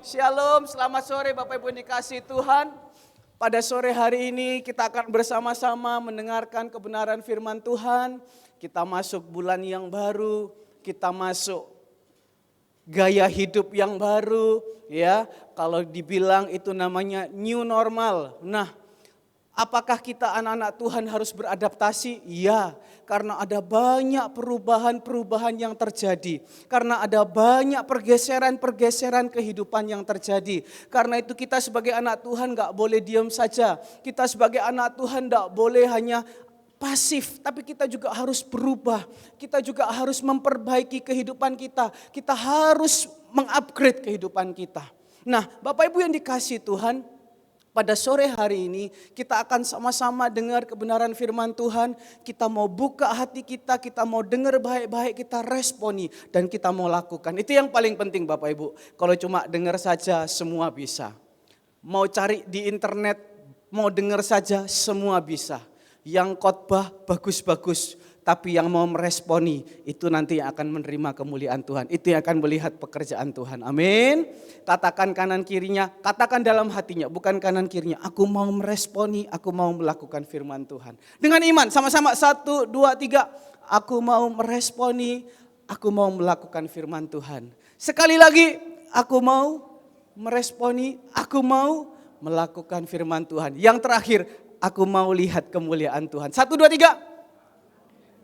Shalom, selamat sore Bapak Ibu yang dikasihi Tuhan. Pada sore hari ini kita akan bersama-sama mendengarkan kebenaran firman Tuhan. Kita masuk bulan yang baru, kita masuk gaya hidup yang baru, ya. Kalau dibilang itu namanya new normal. Nah, apakah kita anak-anak Tuhan harus beradaptasi? Ya, karena ada banyak perubahan-perubahan yang terjadi. Karena ada banyak pergeseran-pergeseran kehidupan yang terjadi. Karena itu kita sebagai anak Tuhan gak boleh diam saja. Kita sebagai anak Tuhan gak boleh hanya pasif, tapi kita juga harus berubah. Kita juga harus memperbaiki kehidupan kita. Kita harus mengupgrade kehidupan kita. Nah, Bapak Ibu yang dikasihi Tuhan, pada sore hari ini kita akan sama-sama dengar kebenaran firman Tuhan. Kita mau buka hati kita mau dengar baik-baik, kita responi dan kita mau lakukan. Itu yang paling penting Bapak Ibu. Kalau cuma dengar saja semua bisa. Mau cari di internet, mau dengar saja semua bisa. Yang khotbah bagus-bagus, tapi yang mau meresponi itu nanti yang akan menerima kemuliaan Tuhan. Itu yang akan melihat pekerjaan Tuhan. Amin. Katakan kanan kirinya, katakan dalam hatinya, bukan kanan kirinya. Aku mau meresponi, aku mau melakukan firman Tuhan. Dengan iman, sama-sama 1, 2, 3. Aku mau meresponi, aku mau melakukan firman Tuhan. Sekali lagi, aku mau meresponi, aku mau melakukan firman Tuhan. Yang terakhir, aku mau lihat kemuliaan Tuhan. 1, 2, 3.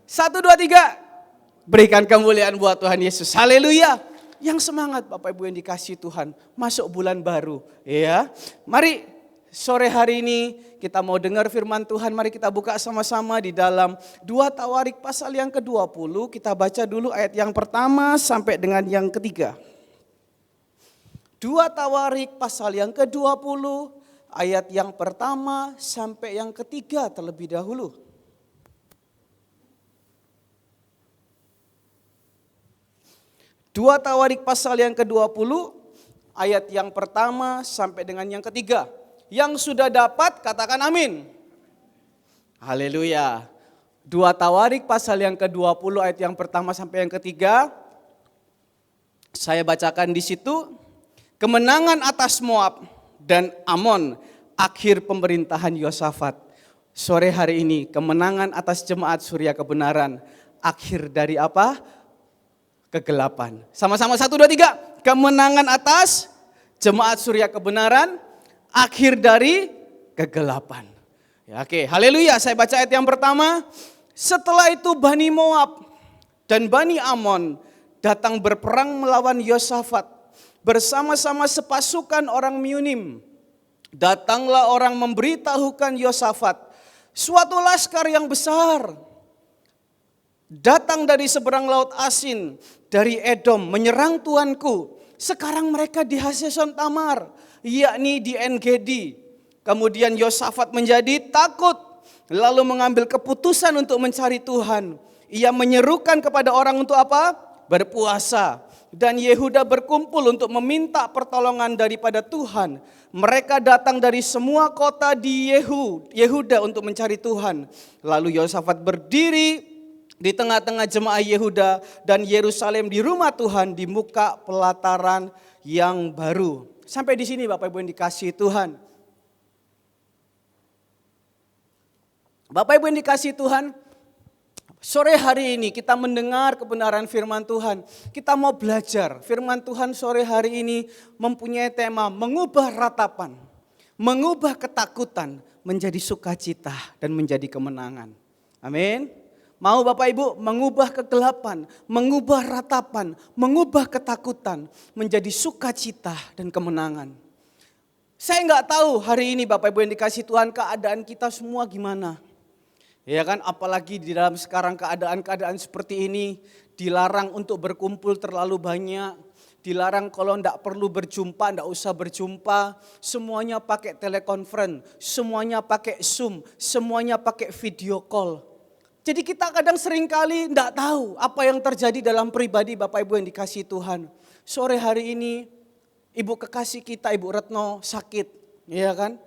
1, 2, 3. Berikan kemuliaan buat Tuhan Yesus. Haleluya. Yang semangat Bapak Ibu yang dikasihi Tuhan. Masuk bulan baru. Ya. Mari sore hari ini kita mau dengar firman Tuhan. Mari kita buka sama-sama di dalam 2 Tawarik pasal yang ke-20. Kita baca dulu ayat yang pertama sampai dengan yang ketiga. 2 Tawarik pasal yang ke-20. Ayat yang pertama sampai yang ketiga terlebih dahulu. Dua Tawarik pasal yang ke-20, ayat yang pertama sampai dengan yang ketiga. Yang sudah dapat katakan amin. Haleluya. 2 Tawarik pasal yang ke-20 ayat yang pertama sampai yang ketiga. Saya bacakan di situ. Kemenangan atas Moab dan Amon, akhir pemerintahan Yosafat. Sore hari ini kemenangan atas jemaat Surya Kebenaran, akhir dari apa? Kegelapan. Sama-sama 1, 2, 3. Kemenangan atas jemaat Surya Kebenaran, akhir dari kegelapan. Ya, oke, haleluya. Saya baca ayat yang pertama. Setelah itu Bani Moab dan Bani Amon datang berperang melawan Yosafat bersama-sama sepasukan orang Miunim. Datanglah orang memberitahukan Yosafat, suatu laskar yang besar datang dari seberang laut Asin, dari Edom, menyerang tuanku. Sekarang mereka di Haseson Tamar, yakni di En-Gedi. Kemudian Yosafat menjadi takut, lalu mengambil keputusan untuk mencari Tuhan. Ia menyerukan kepada orang untuk apa? Berpuasa. Dan Yehuda berkumpul untuk meminta pertolongan daripada Tuhan. Mereka datang dari semua kota di Yehuda untuk mencari Tuhan. Lalu Yosafat berdiri di tengah-tengah jemaah Yehuda dan Yerusalem di rumah Tuhan di muka pelataran yang baru. Sampai di sini Bapak Ibu yang dikasihi Tuhan. Bapak Ibu yang dikasihi Tuhan, sore hari ini kita mendengar kebenaran firman Tuhan. Kita mau belajar. Firman Tuhan sore hari ini mempunyai tema mengubah ratapan, mengubah ketakutan menjadi sukacita dan menjadi kemenangan. Amin. Mau Bapak Ibu mengubah kegelapan, mengubah ratapan, mengubah ketakutan menjadi sukacita dan kemenangan. Saya nggak tahu hari ini Bapak Ibu yang dikasihi Tuhan keadaan kita semua gimana. Ya kan, apalagi di dalam sekarang keadaan-keadaan seperti ini, dilarang untuk berkumpul terlalu banyak, dilarang kalau enggak perlu berjumpa, enggak usah berjumpa, semuanya pakai telekonferensi, semuanya pakai Zoom, semuanya pakai video call. Jadi kita kadang seringkali enggak tahu apa yang terjadi dalam pribadi Bapak Ibu yang dikasihi Tuhan. Sore hari ini ibu kekasih kita, Ibu Retno sakit, ya kan?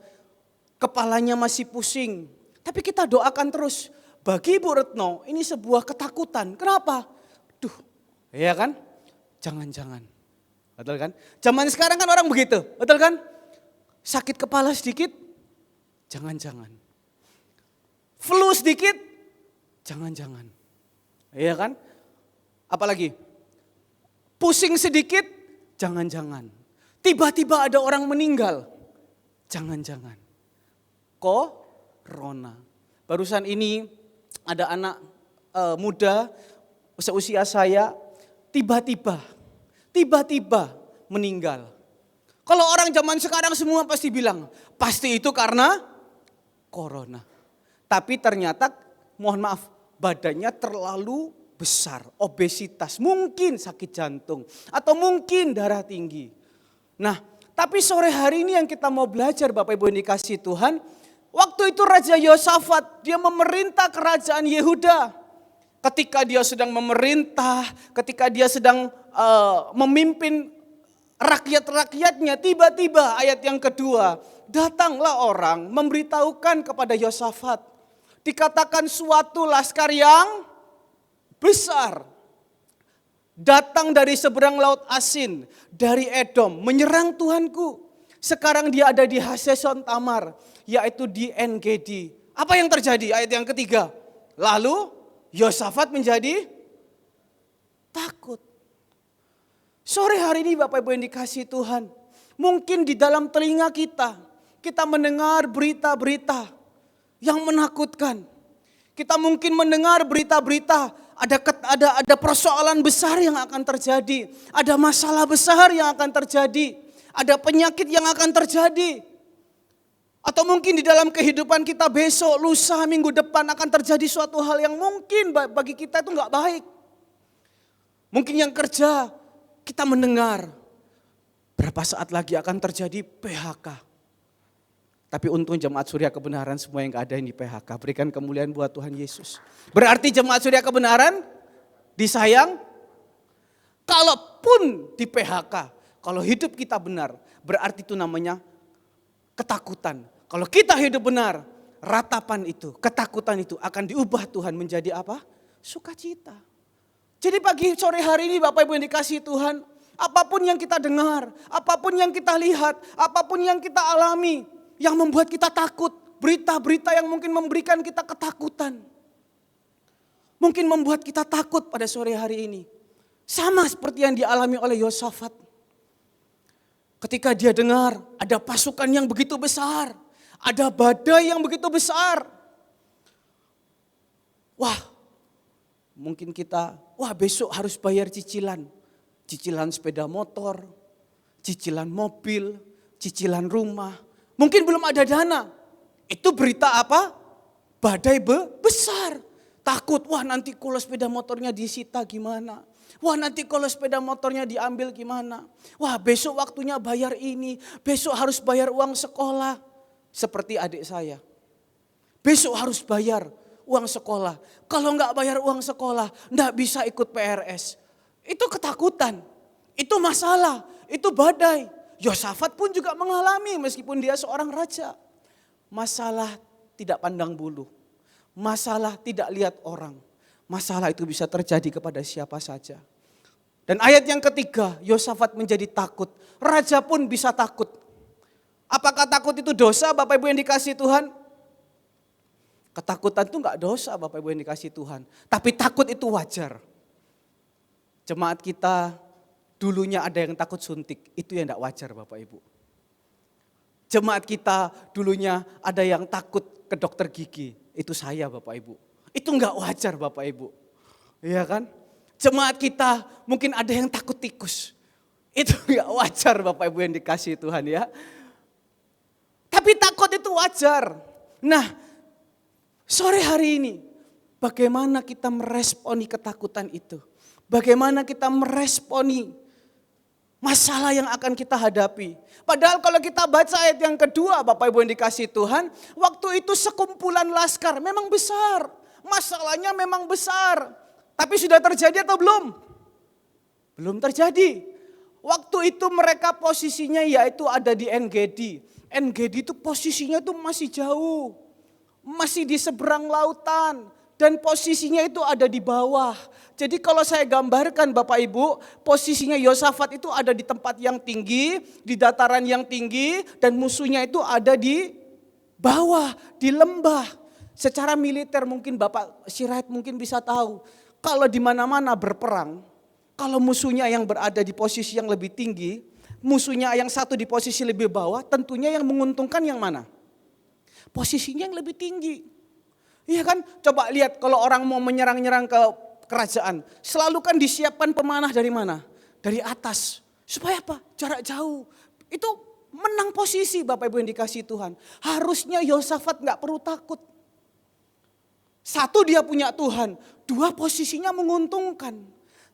Kepalanya masih pusing. Tapi kita doakan terus. Bagi Ibu Retno ini sebuah ketakutan. Kenapa? Ya kan? Jangan-jangan Betul kan? Zaman sekarang kan orang begitu, betul kan? Sakit kepala sedikit, jangan-jangan. Flu sedikit, jangan-jangan. Iya kan? Apalagi? Pusing sedikit, jangan-jangan. Tiba-tiba ada orang meninggal, jangan-jangan. Corona. Barusan ini ada anak muda seusia saya, tiba-tiba meninggal. Kalau orang zaman sekarang semua pasti bilang, pasti itu karena corona. Tapi ternyata, mohon maaf, badannya terlalu besar, obesitas, mungkin sakit jantung, atau mungkin darah tinggi. Nah, tapi sore hari ini yang kita mau belajar Bapak Ibu yang dikasihi Tuhan, waktu itu Raja Yosafat, dia memerintah kerajaan Yehuda. Ketika dia sedang memerintah, ketika dia sedang memimpin rakyat-rakyatnya, tiba-tiba ayat yang kedua, datanglah orang memberitahukan kepada Yosafat. Dikatakan suatu laskar yang besar datang dari seberang laut Asin, dari Edom, menyerang Tuhanku. Sekarang dia ada di Haseson Tamar, yaitu di En-Gedi. Apa yang terjadi? Ayat yang ketiga. Lalu Yosafat menjadi takut. Sore hari ini Bapak Ibu yang dikasihi Tuhan, mungkin di dalam telinga kita mendengar berita-berita yang menakutkan. Kita mungkin mendengar berita-berita, ada persoalan besar yang akan terjadi, ada masalah besar yang akan terjadi, ada penyakit yang akan terjadi. Atau mungkin di dalam kehidupan kita besok, lusa, minggu depan akan terjadi suatu hal yang mungkin bagi kita itu enggak baik. Mungkin yang kerja, kita mendengar berapa saat lagi akan terjadi PHK. Tapi untung jemaat Surya Kebenaran semua yang gak ada yang di PHK. Berikan kemuliaan buat Tuhan Yesus. Berarti jemaat Surya Kebenaran disayang. Kalaupun di PHK, kalau hidup kita benar, berarti itu namanya ketakutan. Kalau kita hidup benar, ratapan itu, ketakutan itu akan diubah Tuhan menjadi apa? Sukacita. Jadi pagi sore hari ini Bapak Ibu yang dikasihi Tuhan, apapun yang kita dengar, apapun yang kita lihat, apapun yang kita alami, yang membuat kita takut, berita-berita yang mungkin memberikan kita ketakutan. Mungkin membuat kita takut pada sore hari ini. Sama seperti yang dialami oleh Yosafat. Ketika dia dengar ada pasukan yang begitu besar, ada badai yang begitu besar. Mungkin kita, besok harus bayar cicilan. Cicilan sepeda motor, cicilan mobil, cicilan rumah. Mungkin belum ada dana. Itu berita apa? Badai besar. Takut, nanti kalau sepeda motornya disita gimana? Nanti kalau sepeda motornya diambil gimana? Besok waktunya bayar ini, besok harus bayar uang sekolah. Seperti adik saya. Besok harus bayar uang sekolah. Kalau enggak bayar uang sekolah, enggak bisa ikut PRS. Itu ketakutan, itu masalah, itu badai. Yosafat pun juga mengalami meskipun dia seorang raja. Masalah tidak pandang bulu. Masalah tidak lihat orang. Masalah itu bisa terjadi kepada siapa saja. Dan ayat yang ketiga, Yosafat menjadi takut. Raja pun bisa takut. Apakah takut itu dosa Bapak Ibu yang dikasihi Tuhan? Ketakutan itu enggak dosa Bapak Ibu yang dikasihi Tuhan. Tapi takut itu wajar. Jemaat kita dulunya ada yang takut suntik. Itu yang enggak wajar Bapak Ibu. Jemaat kita dulunya ada yang takut ke dokter gigi. Itu saya Bapak Ibu. Itu enggak wajar Bapak Ibu. Iya kan? Jemaat kita mungkin ada yang takut tikus. Itu enggak wajar Bapak Ibu yang dikasihi Tuhan ya. Tapi takut itu wajar. Nah, sore hari ini, bagaimana kita meresponi ketakutan itu? Bagaimana kita meresponi masalah yang akan kita hadapi? Padahal kalau kita baca ayat yang kedua, Bapak Ibu yang dikasihi Tuhan, waktu itu sekumpulan laskar memang besar. Masalahnya memang besar. Tapi sudah terjadi atau belum? Belum terjadi. Waktu itu mereka posisinya yaitu ada di En-Gedi. En-Gedi itu posisinya itu masih jauh. Masih di seberang lautan. Dan posisinya itu ada di bawah. Jadi kalau saya gambarkan Bapak Ibu, posisinya Yosafat itu ada di tempat yang tinggi, di dataran yang tinggi, dan musuhnya itu ada di bawah, di lembah. Secara militer mungkin Bapak Sirait mungkin bisa tahu, kalau di mana-mana berperang, kalau musuhnya yang berada di posisi yang lebih tinggi, musuhnya yang satu di posisi lebih bawah, tentunya yang menguntungkan yang mana? Posisinya yang lebih tinggi. Iya kan, coba lihat kalau orang mau menyerang-nyerang ke kerajaan, selalu kan disiapkan pemanah dari mana? Dari atas. Supaya apa? Jarak jauh. Itu menang posisi Bapak Ibu yang dikasihi Tuhan. Harusnya Yosafat gak perlu takut. Satu, dia punya Tuhan. Dua, posisinya menguntungkan.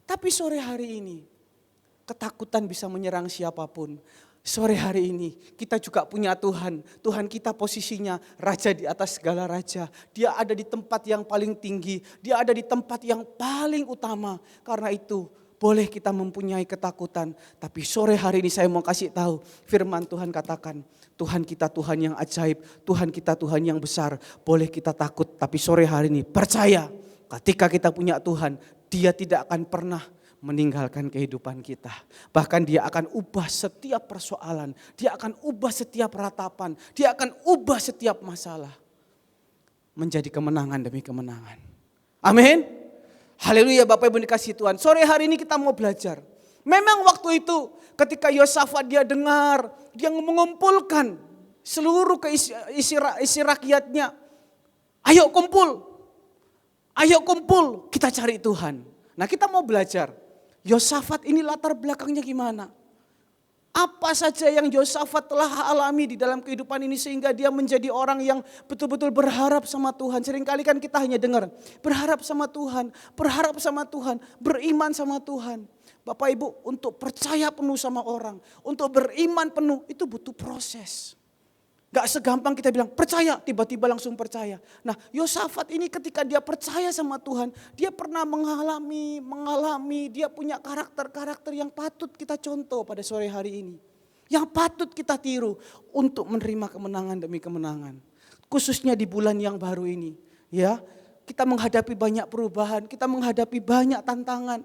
Tapi sore hari ini, ketakutan bisa menyerang siapapun. Sore hari ini kita juga punya Tuhan. Tuhan kita posisinya raja di atas segala raja. Dia ada di tempat yang paling tinggi. Dia ada di tempat yang paling utama. Karena itu boleh kita mempunyai ketakutan. Tapi sore hari ini saya mau kasih tahu. Firman Tuhan katakan, Tuhan kita Tuhan yang ajaib. Tuhan kita Tuhan yang besar. Boleh kita takut, tapi sore hari ini percaya. Ketika kita punya Tuhan, Dia tidak akan pernah meninggalkan kehidupan kita. Bahkan Dia akan ubah setiap persoalan. Dia akan ubah setiap ratapan. Dia akan ubah setiap masalah. Menjadi kemenangan demi kemenangan. Amin. Haleluya Bapak Ibu dikasihi Tuhan. Sore hari ini kita mau belajar. Memang waktu itu ketika Yosafat dia dengar. Dia mengumpulkan seluruh isi rakyatnya. Ayo kumpul. Ayo kumpul. Kita cari Tuhan. Nah kita mau belajar. Yosafat ini latar belakangnya gimana? Apa saja yang Yosafat telah alami di dalam kehidupan ini sehingga dia menjadi orang yang betul-betul berharap sama Tuhan. Seringkali kan kita hanya dengar berharap sama Tuhan, beriman sama Tuhan. Bapak Ibu, untuk percaya penuh sama orang, untuk beriman penuh itu butuh proses. Gak segampang kita bilang percaya, tiba-tiba langsung percaya. Nah Yosafat ini ketika dia percaya sama Tuhan, dia pernah mengalami, dia punya karakter-karakter yang patut kita contoh pada sore hari ini. Yang patut kita tiru untuk menerima kemenangan demi kemenangan. Khususnya di bulan yang baru ini. Ya, kita menghadapi banyak perubahan, kita menghadapi banyak tantangan.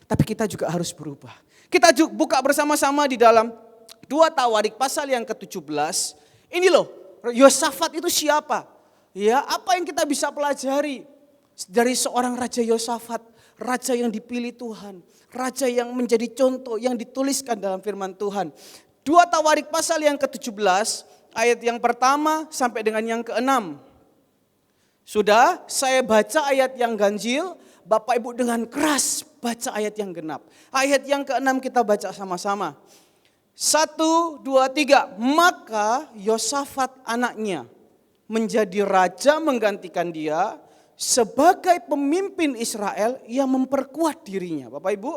Tapi kita juga harus berubah. Kita buka bersama-sama di dalam 2 Tawarik pasal yang ke-17. Ini loh, Yosafat itu siapa? Ya, apa yang kita bisa pelajari dari seorang Raja Yosafat, raja yang dipilih Tuhan, raja yang menjadi contoh yang dituliskan dalam firman Tuhan. 2 Tawarik pasal yang ke-17, ayat yang pertama sampai dengan yang ke-6. Sudah, saya baca ayat yang ganjil, Bapak Ibu dengan keras baca ayat yang genap. Ayat yang ke-6 kita baca sama-sama. 1, 2, 3. Maka Yosafat anaknya menjadi raja menggantikan dia sebagai pemimpin Israel yang memperkuat dirinya. Bapak Ibu.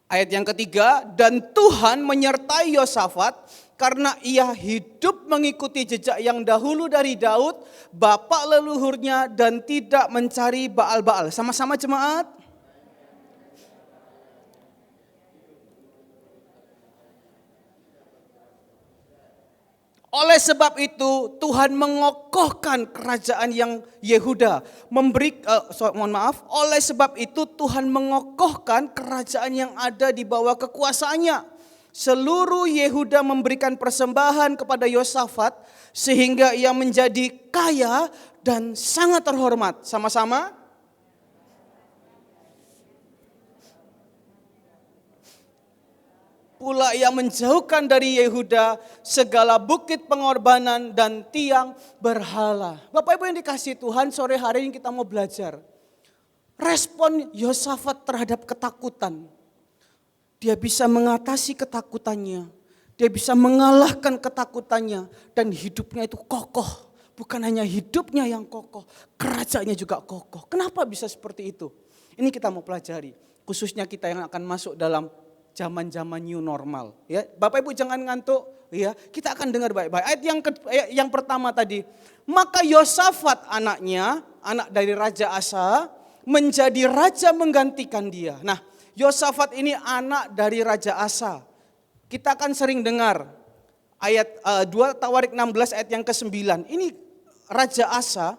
Ayat yang ketiga, dan Tuhan menyertai Yosafat karena ia hidup mengikuti jejak yang dahulu dari Daud, bapak leluhurnya, dan tidak mencari Baal-Baal. Sama-sama jemaat. Oleh sebab itu Tuhan mengokohkan kerajaan yang Yehuda. Oleh sebab itu Tuhan mengokohkan kerajaan yang ada di bawah kekuasaannya. Seluruh Yehuda memberikan persembahan kepada Yosafat sehingga ia menjadi kaya dan sangat terhormat. Sama-sama. Pula ia menjauhkan dari Yehuda segala bukit pengorbanan dan tiang berhala. Bapak Ibu yang dikasihi Tuhan, sore hari ini kita mau belajar. Respon Yosafat terhadap ketakutan. Dia bisa mengatasi ketakutannya. Dia bisa mengalahkan ketakutannya. Dan hidupnya itu kokoh. Bukan hanya hidupnya yang kokoh, kerajaannya juga kokoh. Kenapa bisa seperti itu? Ini kita mau pelajari. Khususnya kita yang akan masuk dalam zaman-zaman new normal, ya. Bapak Ibu jangan ngantuk, ya. Kita akan dengar baik-baik. Ayat yang pertama tadi, maka Yosafat anaknya, anak dari Raja Asa, menjadi raja menggantikan dia. Nah, Yosafat ini anak dari Raja Asa. Kita akan sering dengar ayat 2 Tawarik 16 ayat yang ke-9. Ini Raja Asa,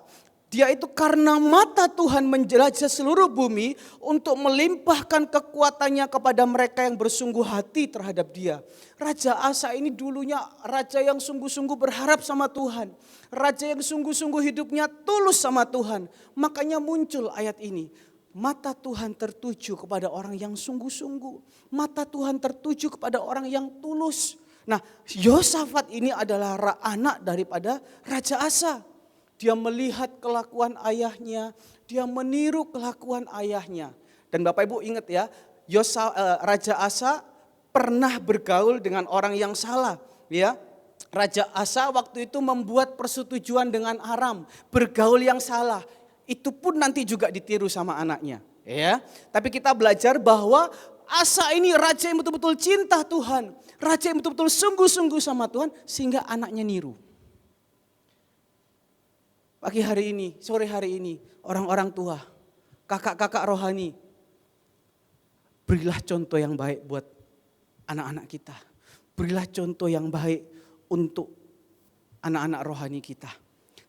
dia itu karena mata Tuhan menjelajah seluruh bumi untuk melimpahkan kekuatannya kepada mereka yang bersungguh hati terhadap dia. Raja Asa ini dulunya raja yang sungguh-sungguh berharap sama Tuhan. Raja yang sungguh-sungguh hidupnya tulus sama Tuhan. Makanya muncul ayat ini. Mata Tuhan tertuju kepada orang yang sungguh-sungguh. Mata Tuhan tertuju kepada orang yang tulus. Nah, Yosafat ini adalah anak daripada Raja Asa. Dia melihat kelakuan ayahnya, dia meniru kelakuan ayahnya. Dan Bapak Ibu ingat ya, Raja Asa pernah bergaul dengan orang yang salah, ya. Raja Asa waktu itu membuat persetujuan dengan Aram, bergaul yang salah. Itu pun nanti juga ditiru sama anaknya, ya. Tapi kita belajar bahwa Asa ini raja yang betul-betul cinta Tuhan, raja yang betul-betul sungguh-sungguh sama Tuhan sehingga anaknya niru. Pagi hari ini, sore hari ini, orang-orang tua, kakak-kakak rohani, berilah contoh yang baik buat anak-anak kita. Berilah contoh yang baik untuk anak-anak rohani kita.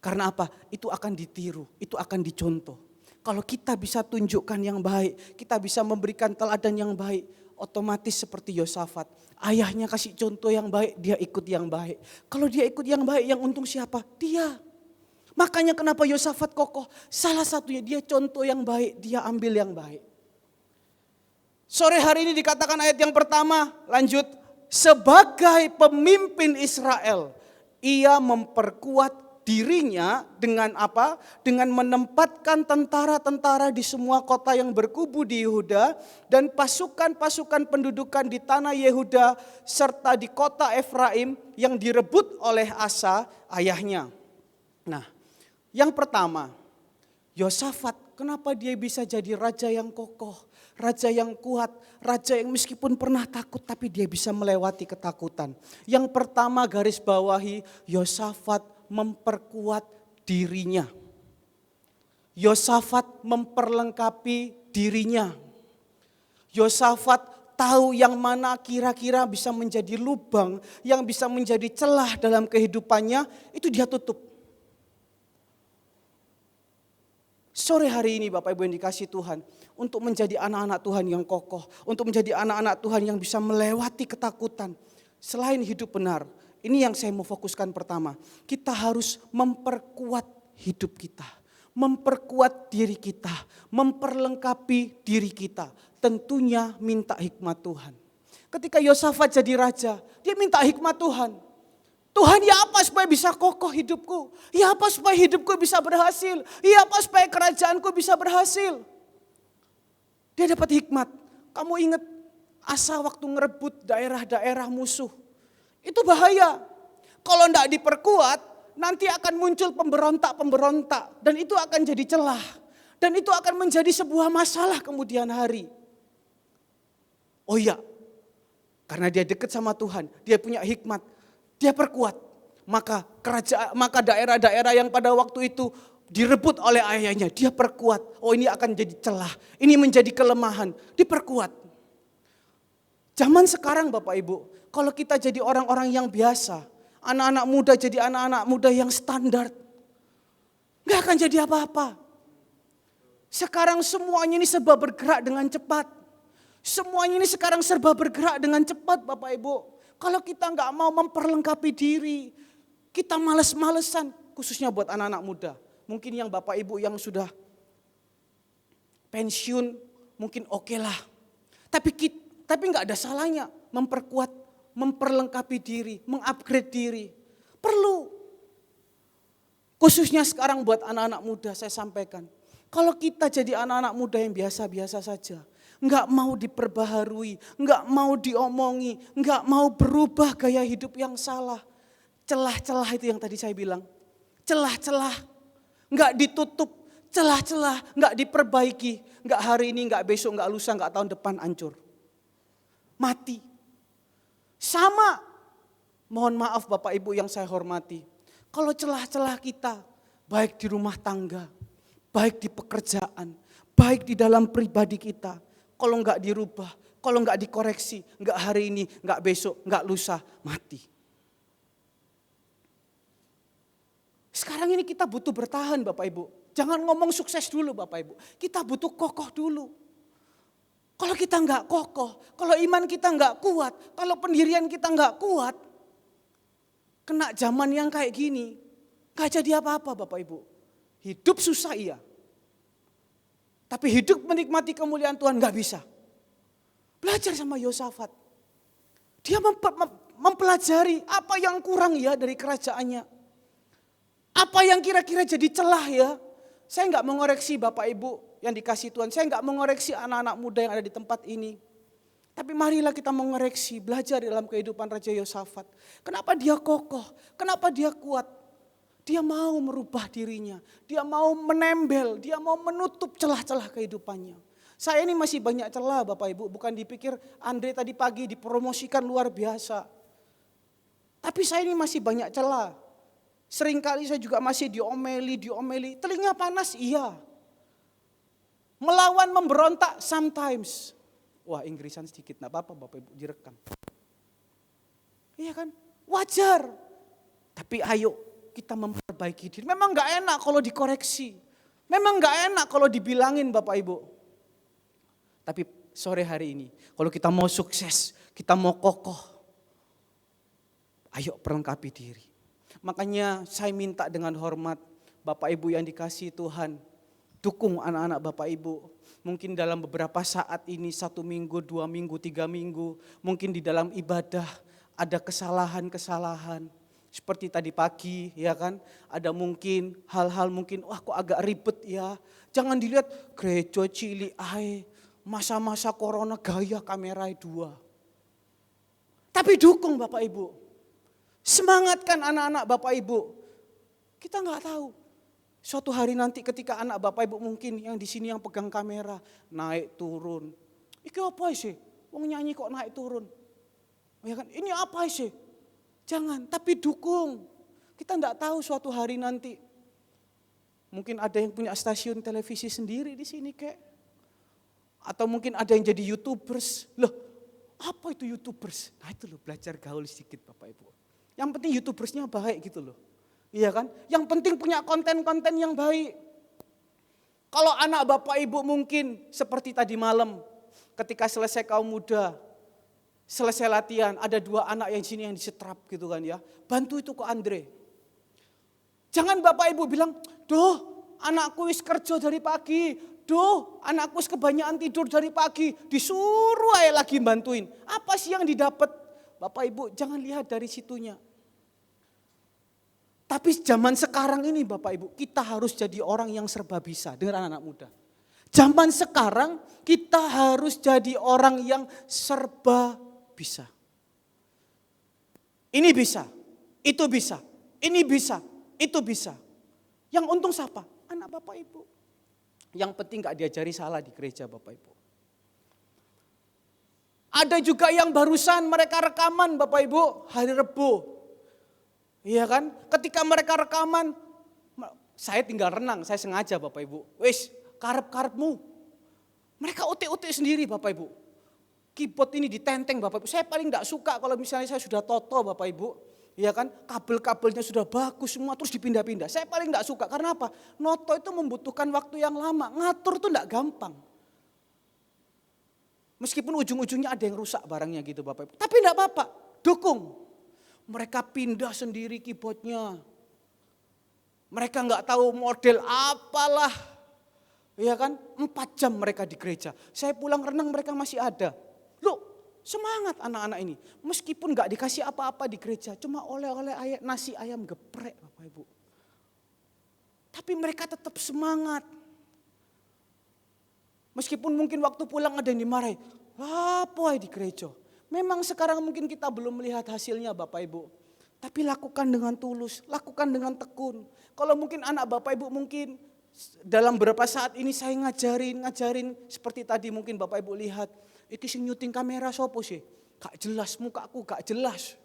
Karena apa? Itu akan ditiru, itu akan dicontoh. Kalau kita bisa tunjukkan yang baik, kita bisa memberikan teladan yang baik, otomatis seperti Yosafat. Ayahnya kasih contoh yang baik, dia ikut yang baik. Kalau dia ikut yang baik, yang untung siapa? Dia. Makanya kenapa Yosafat kokoh? Salah satunya dia contoh yang baik, dia ambil yang baik. Sore hari ini dikatakan ayat yang pertama, lanjut. Sebagai pemimpin Israel, ia memperkuat dirinya dengan apa? Dengan menempatkan tentara-tentara di semua kota yang berkubu di Yehuda dan pasukan-pasukan pendudukan di tanah Yehuda serta di kota Efraim yang direbut oleh Asa ayahnya. Nah, yang pertama, Yosafat, kenapa dia bisa jadi raja yang kokoh, raja yang kuat, raja yang meskipun pernah takut tapi dia bisa melewati ketakutan. Yang pertama garis bawahi, Yosafat memperkuat dirinya. Yosafat memperlengkapi dirinya. Yosafat tahu yang mana kira-kira bisa menjadi lubang, yang bisa menjadi celah dalam kehidupannya, itu dia tutup. Sore hari ini Bapak Ibu yang dikasihi Tuhan, untuk menjadi anak-anak Tuhan yang kokoh, untuk menjadi anak-anak Tuhan yang bisa melewati ketakutan, selain hidup benar, ini yang saya mau fokuskan pertama. Kita harus memperkuat hidup kita, memperkuat diri kita, memperlengkapi diri kita. Tentunya minta hikmat Tuhan. Ketika Yosafat jadi raja, dia minta hikmat Tuhan. Tuhan, ya apa supaya bisa kokoh hidupku? Ya apa supaya hidupku bisa berhasil? Ya apa supaya kerajaanku bisa berhasil? Dia dapat hikmat. Kamu ingat Asa waktu ngerebut daerah-daerah musuh. Itu bahaya. Kalau tidak diperkuat, nanti akan muncul pemberontak-pemberontak. Dan itu akan jadi celah. Dan itu akan menjadi sebuah masalah kemudian hari. Oh iya, karena dia dekat sama Tuhan, dia punya hikmat, dia perkuat. Maka daerah-daerah yang pada waktu itu direbut oleh ayahnya, dia perkuat. Oh ini akan jadi celah, ini menjadi kelemahan, diperkuat. Zaman sekarang Bapak Ibu, kalau kita jadi orang-orang yang biasa, anak-anak muda jadi anak-anak muda yang standar, gak akan jadi apa-apa. Sekarang semuanya ini serba bergerak dengan cepat. Semuanya ini sekarang serba bergerak dengan cepat Bapak Ibu. Kalau kita gak mau memperlengkapi diri, kita males-malesan, khususnya buat anak-anak muda. Mungkin yang Bapak Ibu yang sudah pensiun, mungkin oke lah. Tapi gak ada salahnya memperkuat, memperlengkapi diri, mengupgrade diri. Perlu. Khususnya sekarang buat anak-anak muda saya sampaikan. Kalau kita jadi anak-anak muda yang biasa-biasa saja, gak mau diperbaharui, gak mau diomongi, gak mau berubah gaya hidup yang salah. Celah-celah itu yang tadi saya bilang. Celah-celah, gak ditutup, celah-celah, gak diperbaiki. Gak hari ini, gak besok, gak lusa, gak tahun depan hancur. Mati. Sama, mohon maaf Bapak Ibu yang saya hormati. Kalau celah-celah kita, baik di rumah tangga, baik di pekerjaan, baik di dalam pribadi kita, kalau enggak dirubah, kalau enggak dikoreksi, enggak hari ini, enggak besok, enggak lusa, mati. Sekarang ini kita butuh bertahan Bapak Ibu. Jangan ngomong sukses dulu Bapak Ibu. Kita butuh kokoh dulu. Kalau kita enggak kokoh, kalau iman kita enggak kuat, kalau pendirian kita enggak kuat, kena zaman yang kayak gini, enggak jadi apa-apa Bapak Ibu. Hidup susah iya. Tapi hidup menikmati kemuliaan Tuhan enggak bisa. Belajar sama Yosafat. Dia mempelajari apa yang kurang ya dari kerajaannya. Apa yang kira-kira jadi celah ya. Saya enggak mengoreksi Bapak Ibu yang dikasih Tuhan. Saya enggak mengoreksi anak-anak muda yang ada di tempat ini. Tapi marilah kita mengoreksi, belajar dalam kehidupan Raja Yosafat. Kenapa dia kokoh? Kenapa dia kuat? Dia mau merubah dirinya. Dia mau menembel, dia mau menutup celah-celah kehidupannya. Saya ini masih banyak celah Bapak Ibu. Bukan dipikir Andre tadi pagi dipromosikan luar biasa. Tapi saya ini masih banyak celah. Seringkali saya juga masih diomeli. Telinga panas, iya. Melawan, memberontak, sometimes. Wah Inggrisan sedikit, enggak apa-apa Bapak Ibu, direkam. Iya kan, wajar. Tapi ayo kita memperbaiki diri. Memang enggak enak kalau dikoreksi. Memang enggak enak kalau dibilangin Bapak Ibu. Tapi sore hari ini, kalau kita mau sukses, kita mau kokoh, ayo perlengkapi diri. Makanya saya minta dengan hormat Bapak Ibu yang dikasihi Tuhan, dukung anak-anak Bapak Ibu. Mungkin dalam beberapa saat ini, 1 minggu, 2 minggu, 3 minggu, mungkin di dalam ibadah ada kesalahan-kesalahan. Seperti tadi pagi ya kan, ada mungkin hal-hal mungkin wah kok agak ribet ya. Jangan dilihat gereja cilik ae, masa-masa corona gaya kamera 2. Tapi dukung Bapak Ibu. Semangatkan anak-anak Bapak Ibu. Kita enggak tahu. Suatu hari nanti ketika anak Bapak Ibu mungkin yang di sini yang pegang kamera naik turun. Iki apa sih? Wong nyanyi kok naik turun. Ya kan? Ini apa sih? Jangan, tapi dukung. Kita enggak tahu suatu hari nanti. Mungkin ada yang punya stasiun televisi sendiri di sini kek. Atau mungkin ada yang jadi YouTubers. Loh, apa itu YouTubers? Nah itu loh, belajar gaul sedikit Bapak Ibu. Yang penting YouTubersnya baik gitu loh. Iya kan? Yang penting punya konten-konten yang baik. Kalau anak Bapak Ibu mungkin seperti tadi malam ketika selesai kaum muda, selesai latihan, ada 2 anak yang sini yang disetrap gitu kan ya. Bantu itu ke Andre. Jangan Bapak Ibu bilang, "Duh, anakku wis kerja dari pagi. Duh, anakku wis kebanyakan tidur dari pagi." Disuruh aja lagi bantuin. Apa sih yang didapat? Bapak Ibu jangan lihat dari situnya. Tapi zaman sekarang ini Bapak Ibu, kita harus jadi orang yang serba bisa. Dengar anak-anak muda. Zaman sekarang kita harus jadi orang yang serba bisa. Ini bisa, itu bisa, ini bisa, itu bisa. Yang untung siapa? Anak Bapak Ibu. Yang penting gak diajari salah di gereja Bapak Ibu. Ada juga yang barusan mereka rekaman Bapak Ibu hari Rebo. Iya kan? Ketika mereka rekaman, saya tinggal renang, saya sengaja Bapak Ibu. Wis, karep-karepmu. Mereka utik-utik sendiri Bapak Ibu. Keyboard ini ditenteng Bapak Ibu. Saya paling enggak suka kalau misalnya saya sudah toto Bapak Ibu. Iya kan? Kabel-kabelnya sudah bagus semua terus dipindah-pindah. Saya paling enggak suka karena apa? Noto itu membutuhkan waktu yang lama. Ngatur itu enggak gampang. Meskipun ujung-ujungnya ada yang rusak barangnya gitu Bapak Ibu. Tapi enggak apa-apa, dukung. Mereka pindah sendiri keyboardnya. Mereka enggak tahu model apalah. Ya kan? 4 jam mereka di gereja. Saya pulang renang mereka masih ada. Loh, semangat anak-anak ini. Meskipun enggak dikasih apa-apa di gereja. Cuma oleh-oleh nasi ayam geprek Bapak Ibu. Tapi mereka tetap semangat. Meskipun mungkin waktu pulang ada yang dimarahi. Apa di gereja? Memang sekarang mungkin kita belum melihat hasilnya Bapak Ibu. Tapi lakukan dengan tulus, lakukan dengan tekun. Kalau mungkin anak Bapak Ibu mungkin dalam beberapa saat ini saya ngajarin seperti tadi mungkin Bapak Ibu lihat. Iki sing nyuting kamera sopo sih? Gak jelas mukaku, gak jelas.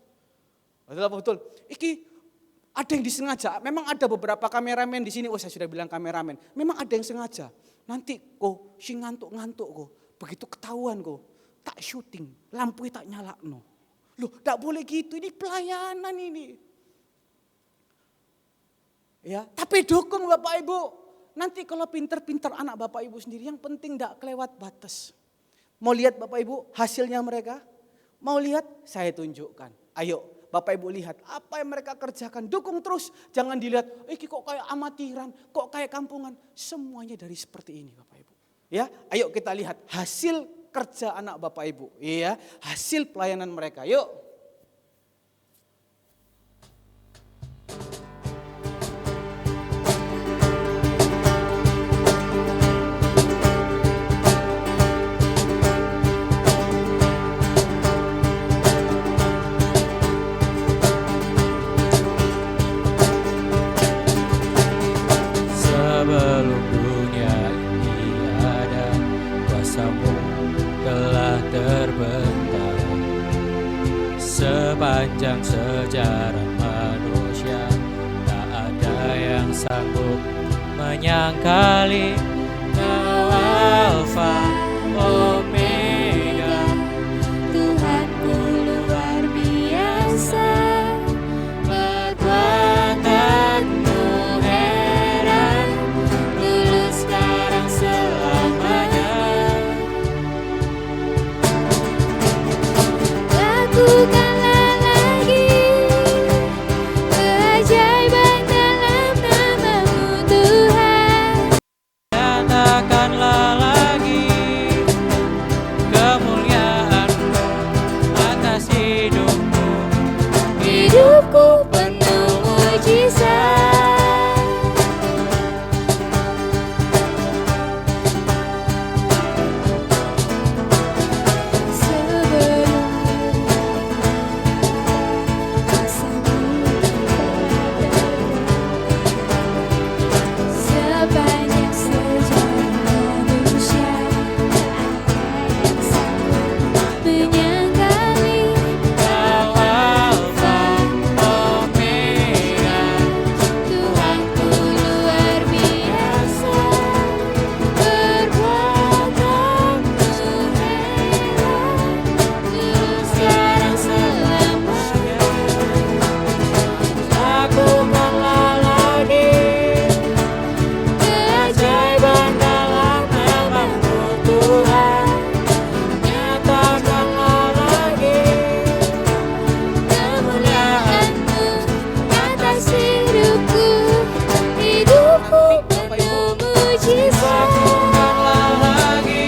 Betul apa betul? Iki Ada yang disengaja, memang ada beberapa kameramen di sini, saya sudah bilang kameramen. Memang ada yang sengaja, nanti kok si ngantuk-ngantuk kok, begitu ketahuan kok, tak syuting, lampu tak nyala no. Loh, tak boleh gitu, ini pelayanan ini. Ya, tapi dukung Bapak Ibu. Nanti kalau pinter-pinter anak Bapak Ibu sendiri, yang penting tidak kelewat batas. Mau lihat Bapak Ibu hasilnya mereka? Mau lihat? Saya tunjukkan. Ayo. Bapak Ibu lihat apa yang mereka kerjakan, dukung terus. Jangan dilihat, kok kayak amatiran, kok kayak kampungan. Semuanya dari seperti ini Bapak Ibu. Ya, ayo kita lihat hasil kerja anak Bapak Ibu. Ya, hasil pelayanan mereka. Yuk. Sepanjang sejarah manusia, tak ada yang sanggup menyangkali Kau Alfa Omega, Tuhanku luar biasa, kekuatanmu heran, dulu sekarang selamanya. Lakukan hidupku penuh mujizat. Sepanjang sejarah manusia, tak ada yang sanggup menyangkali Kau Alfa Omega, Tuhanku luar biasa, perbuatanmu heran, dulu sekarang selamanya. Lakukanlah lagi keajaiban dalam nama-Mu Tuhan, nyatakanlah lagi kemuliaan-Mu atas hidupku, hidupku penuh mujizat. Lakukanlah lagi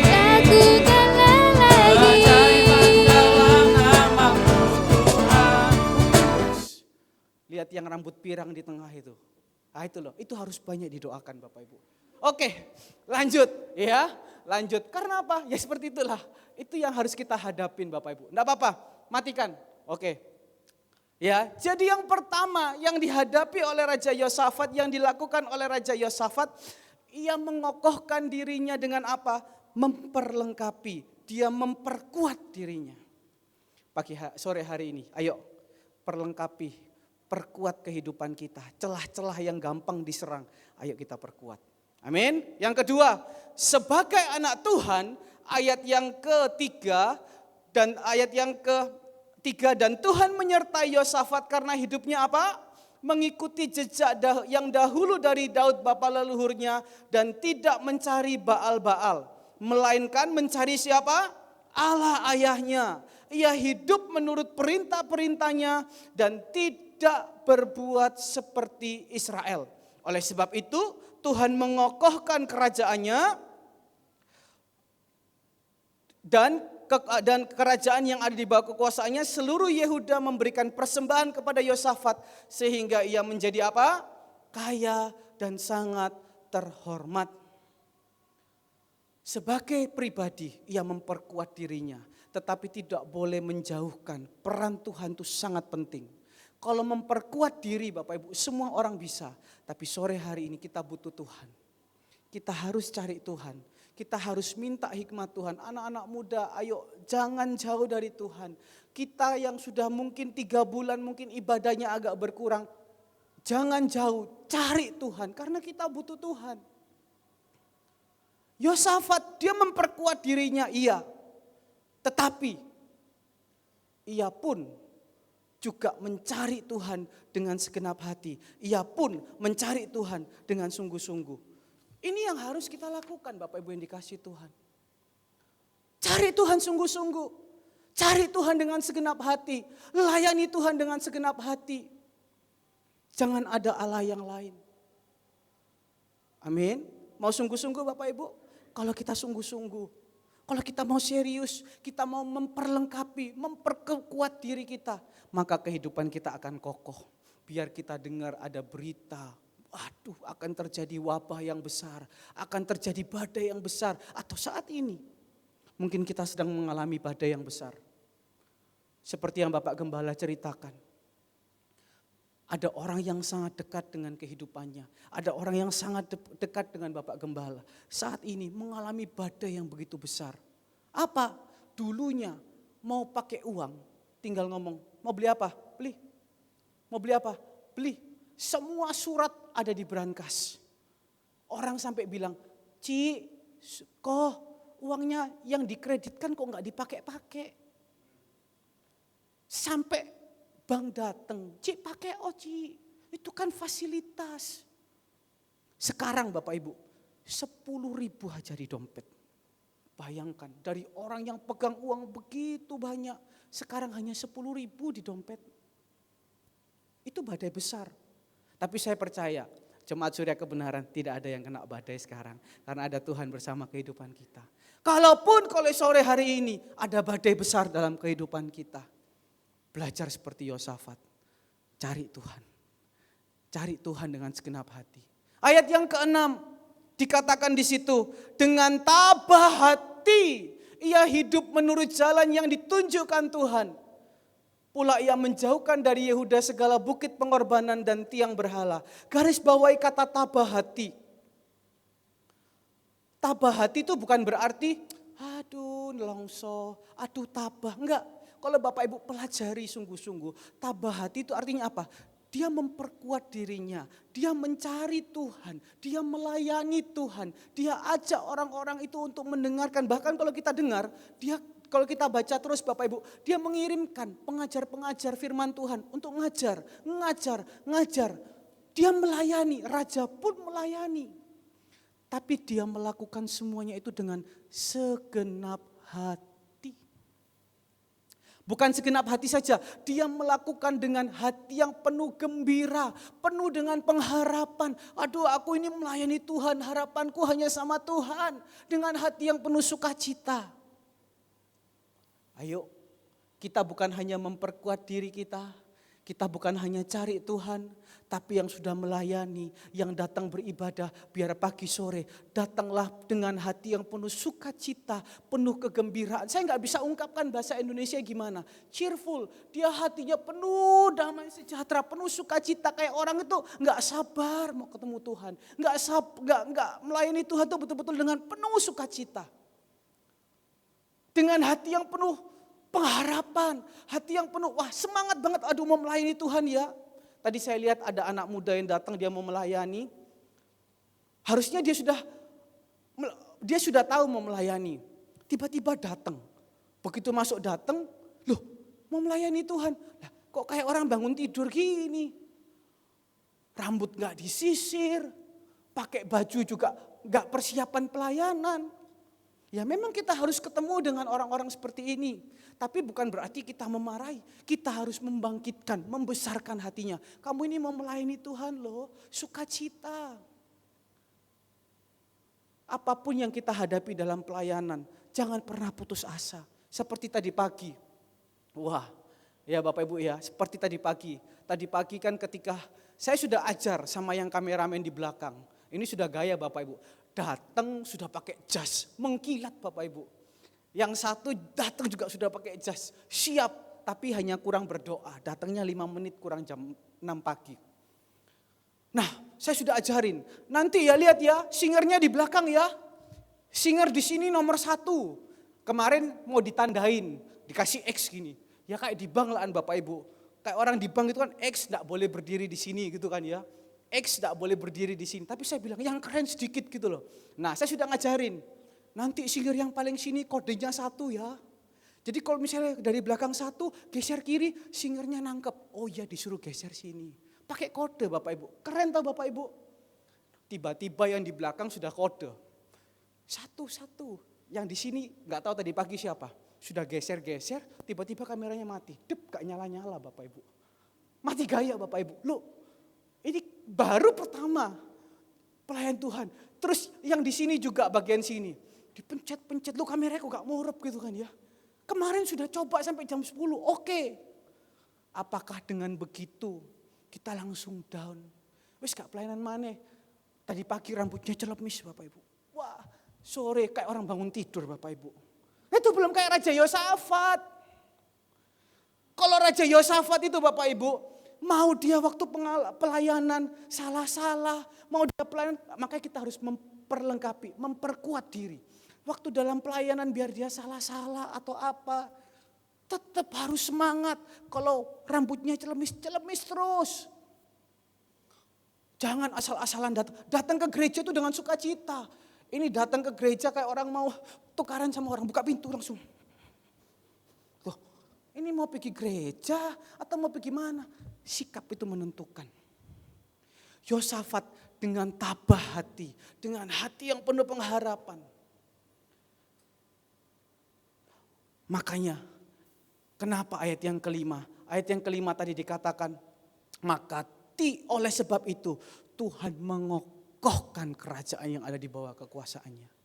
keajaiban dalam nama-Mu Tuhan. Lihat yang rambut pirang di tengah itu. Itu loh, itu harus banyak didoakan Bapak Ibu. Oke, lanjut ya. Lanjut, karena apa? Ya seperti itulah. Itu yang harus kita hadapin Bapak Ibu. Enggak apa-apa, matikan. Oke. Ya, jadi yang pertama yang dihadapi oleh Raja Yosafat, yang dilakukan oleh Raja Yosafat, ia mengokohkan dirinya dengan apa? Memperlengkapi, dia memperkuat dirinya. Sore hari ini, ayo perlengkapi, perkuat kehidupan kita. Celah-celah yang gampang diserang, ayo kita perkuat. Amin. Yang kedua, sebagai anak Tuhan, ayat yang ketiga dan ayat yang ketiga, dan Tuhan menyertai Yosafat karena hidupnya apa? Mengikuti jejak yang dahulu dari Daud bapa leluhurnya, dan tidak mencari Baal-Baal, melainkan mencari siapa? Allah ayahnya. Ia hidup menurut perintah-perintahnya dan tidak berbuat seperti Israel. Oleh sebab itu Tuhan mengokohkan kerajaannya dan kerajaan yang ada di bawah kekuasaannya. Seluruh Yehuda memberikan persembahan kepada Yosafat sehingga ia menjadi apa? Kaya dan sangat terhormat. Sebagai pribadi ia memperkuat dirinya, tetapi tidak boleh menjauhkan. Peran Tuhan itu sangat penting. Kalau memperkuat diri Bapak Ibu, semua orang bisa. Tapi sore hari ini kita butuh Tuhan. Kita harus cari Tuhan. Kita harus minta hikmat Tuhan. Anak-anak muda, ayo jangan jauh dari Tuhan. Kita yang sudah mungkin 3 bulan mungkin ibadahnya agak berkurang. Jangan jauh, cari Tuhan karena kita butuh Tuhan. Yosafat dia memperkuat dirinya, iya. Tetapi ia pun juga mencari Tuhan dengan segenap hati. Ia pun mencari Tuhan dengan sungguh-sungguh. Ini yang harus kita lakukan Bapak Ibu yang dikasihi Tuhan. Cari Tuhan sungguh-sungguh. Cari Tuhan dengan segenap hati. Layani Tuhan dengan segenap hati. Jangan ada Allah yang lain. Amin. Mau sungguh-sungguh Bapak Ibu? Kalau kita sungguh-sungguh. Kalau kita mau serius, kita mau memperlengkapi, memperkuat diri kita, maka kehidupan kita akan kokoh. Biar kita dengar ada berita, aduh akan terjadi wabah yang besar, akan terjadi badai yang besar. Atau saat ini, mungkin kita sedang mengalami badai yang besar. Seperti yang Bapak Gembala ceritakan. Ada orang yang sangat dekat dengan kehidupannya. Ada orang yang sangat dekat dengan Bapak Gembala. Saat ini mengalami badai yang begitu besar. Apa? Dulunya mau pakai uang, tinggal ngomong, mau beli apa? Beli. Mau beli apa? Beli. Semua surat ada di brankas. Orang sampai bilang, Ci, kok uangnya yang dikreditkan kok nggak dipakai-pakai? Sampai bank datang, Ci pakai Ci, itu kan fasilitas. Sekarang Bapak Ibu, 10.000 aja di dompet. Bayangkan dari orang yang pegang uang begitu banyak, sekarang hanya 10.000 di dompet. Itu badai besar. Tapi saya percaya, Jemaat Surya Kebenaran tidak ada yang kena badai sekarang. Karena ada Tuhan bersama kehidupan kita. Kalaupun kalau sore hari ini ada badai besar dalam kehidupan kita. Belajar seperti Yosafat, cari Tuhan. Cari Tuhan dengan segenap hati. Ayat yang ke-6 dikatakan di situ, dengan tabah hati ia hidup menurut jalan yang ditunjukkan Tuhan. Pula ia menjauhkan dari Yehuda segala bukit pengorbanan dan tiang berhala. Garis bawahi kata tabah hati. Tabah hati itu bukan berarti, aduh nelongso, aduh tabah, enggak. Kalau Bapak Ibu pelajari sungguh-sungguh, tabah hati itu artinya apa? Dia memperkuat dirinya, dia mencari Tuhan, dia melayani Tuhan, dia ajak orang-orang itu untuk mendengarkan. Bahkan kalau kita dengar, kalau kita baca terus Bapak Ibu, dia mengirimkan pengajar-pengajar firman Tuhan untuk ngajar. Dia melayani, raja pun melayani. Tapi dia melakukan semuanya itu dengan segenap hati. Bukan segenap hati saja, dia melakukan dengan hati yang penuh gembira, penuh dengan pengharapan. Aduh, aku ini melayani Tuhan, harapanku hanya sama Tuhan. Dengan hati yang penuh sukacita. Ayo, kita bukan hanya memperkuat diri kita bukan hanya cari Tuhan, tapi yang sudah melayani, yang datang beribadah, biar pagi sore datanglah dengan hati yang penuh sukacita, penuh kegembiraan. Saya nggak bisa ungkapkan bahasa Indonesia gimana, cheerful, dia hatinya penuh damai sejahtera, penuh sukacita, kayak orang itu nggak sabar mau ketemu Tuhan, nggak melayani Tuhan itu betul-betul dengan penuh sukacita, dengan hati yang penuh pengharapan, hati yang penuh, wah semangat banget, aduh mau melayani Tuhan ya. Tadi saya lihat ada anak muda yang datang, dia mau melayani. Harusnya dia sudah tahu mau melayani. Tiba-tiba datang. Begitu masuk datang, loh mau melayani Tuhan. Lah, kok kayak orang bangun tidur gini. Rambut gak disisir, pakai baju juga gak persiapan pelayanan. Ya memang kita harus ketemu dengan orang-orang seperti ini. Tapi bukan berarti kita memarahi. Kita harus membangkitkan, membesarkan hatinya. Kamu ini mau melayani Tuhan loh, sukacita. Apapun yang kita hadapi dalam pelayanan, jangan pernah putus asa. Seperti tadi pagi. Wah, ya Bapak Ibu ya, seperti tadi pagi. Tadi pagi kan ketika saya sudah ajar sama yang kameramen di belakang. Ini sudah gaya Bapak Ibu. Datang sudah pakai jas, mengkilat Bapak Ibu. Yang satu datang juga sudah pakai jas, siap tapi hanya kurang berdoa. Datangnya 5 menit kurang jam 6 pagi. Nah saya sudah ajarin, nanti ya lihat ya singernya di belakang ya. Singer di sini nomor 1. Kemarin mau ditandain, dikasih X gini. Ya kayak di banglaan Bapak Ibu. Kayak orang di bank itu kan X enggak boleh berdiri di sini gitu kan ya. X enggak boleh berdiri di sini. Tapi saya bilang yang keren sedikit gitu loh. Nah saya sudah ngajarin. Nanti singir yang paling sini kodenya 1 ya. Jadi kalau misalnya dari belakang 1 geser kiri singernya nangkep. Oh ya disuruh geser sini. Pakai kode Bapak Ibu. Keren tau Bapak Ibu. Tiba-tiba yang di belakang sudah kode. 1. Yang di sini enggak tahu tadi pagi siapa. Sudah geser-geser, tiba-tiba kameranya mati. Dep, gak nyala-nyala Bapak Ibu. Mati gaya Bapak Ibu. Loh, ini baru pertama pelayan Tuhan. Terus yang di sini juga bagian sini. Dipencet-pencet, lo kameranya kok gak murup gitu kan ya. Kemarin sudah coba sampai jam 10, oke. Apakah dengan begitu kita langsung down? Wis gak pelayanan mana? Tadi pagi rambutnya celemis Bapak Ibu. Wah, sore kayak orang bangun tidur Bapak Ibu. Itu belum kayak Raja Yosafat. Kalau Raja Yosafat itu Bapak Ibu, mau dia waktu pelayanan salah-salah, mau dia pelayanan, makanya kita harus memperlengkapi, memperkuat diri. Waktu dalam pelayanan biar dia salah-salah atau apa, tetap harus semangat. Kalau rambutnya celemis terus. Jangan asal-asalan datang ke gereja itu dengan sukacita. Ini datang ke gereja kayak orang mau tukaran sama orang, buka pintu langsung. Loh, ini mau pergi gereja atau mau pergi mana? Sikap itu menentukan. Yosafat dengan tabah hati, dengan hati yang penuh pengharapan. Makanya, kenapa ayat yang kelima? Ayat yang kelima tadi dikatakan, maka oleh sebab itu Tuhan mengokohkan kerajaan yang ada di bawah kekuasaannya.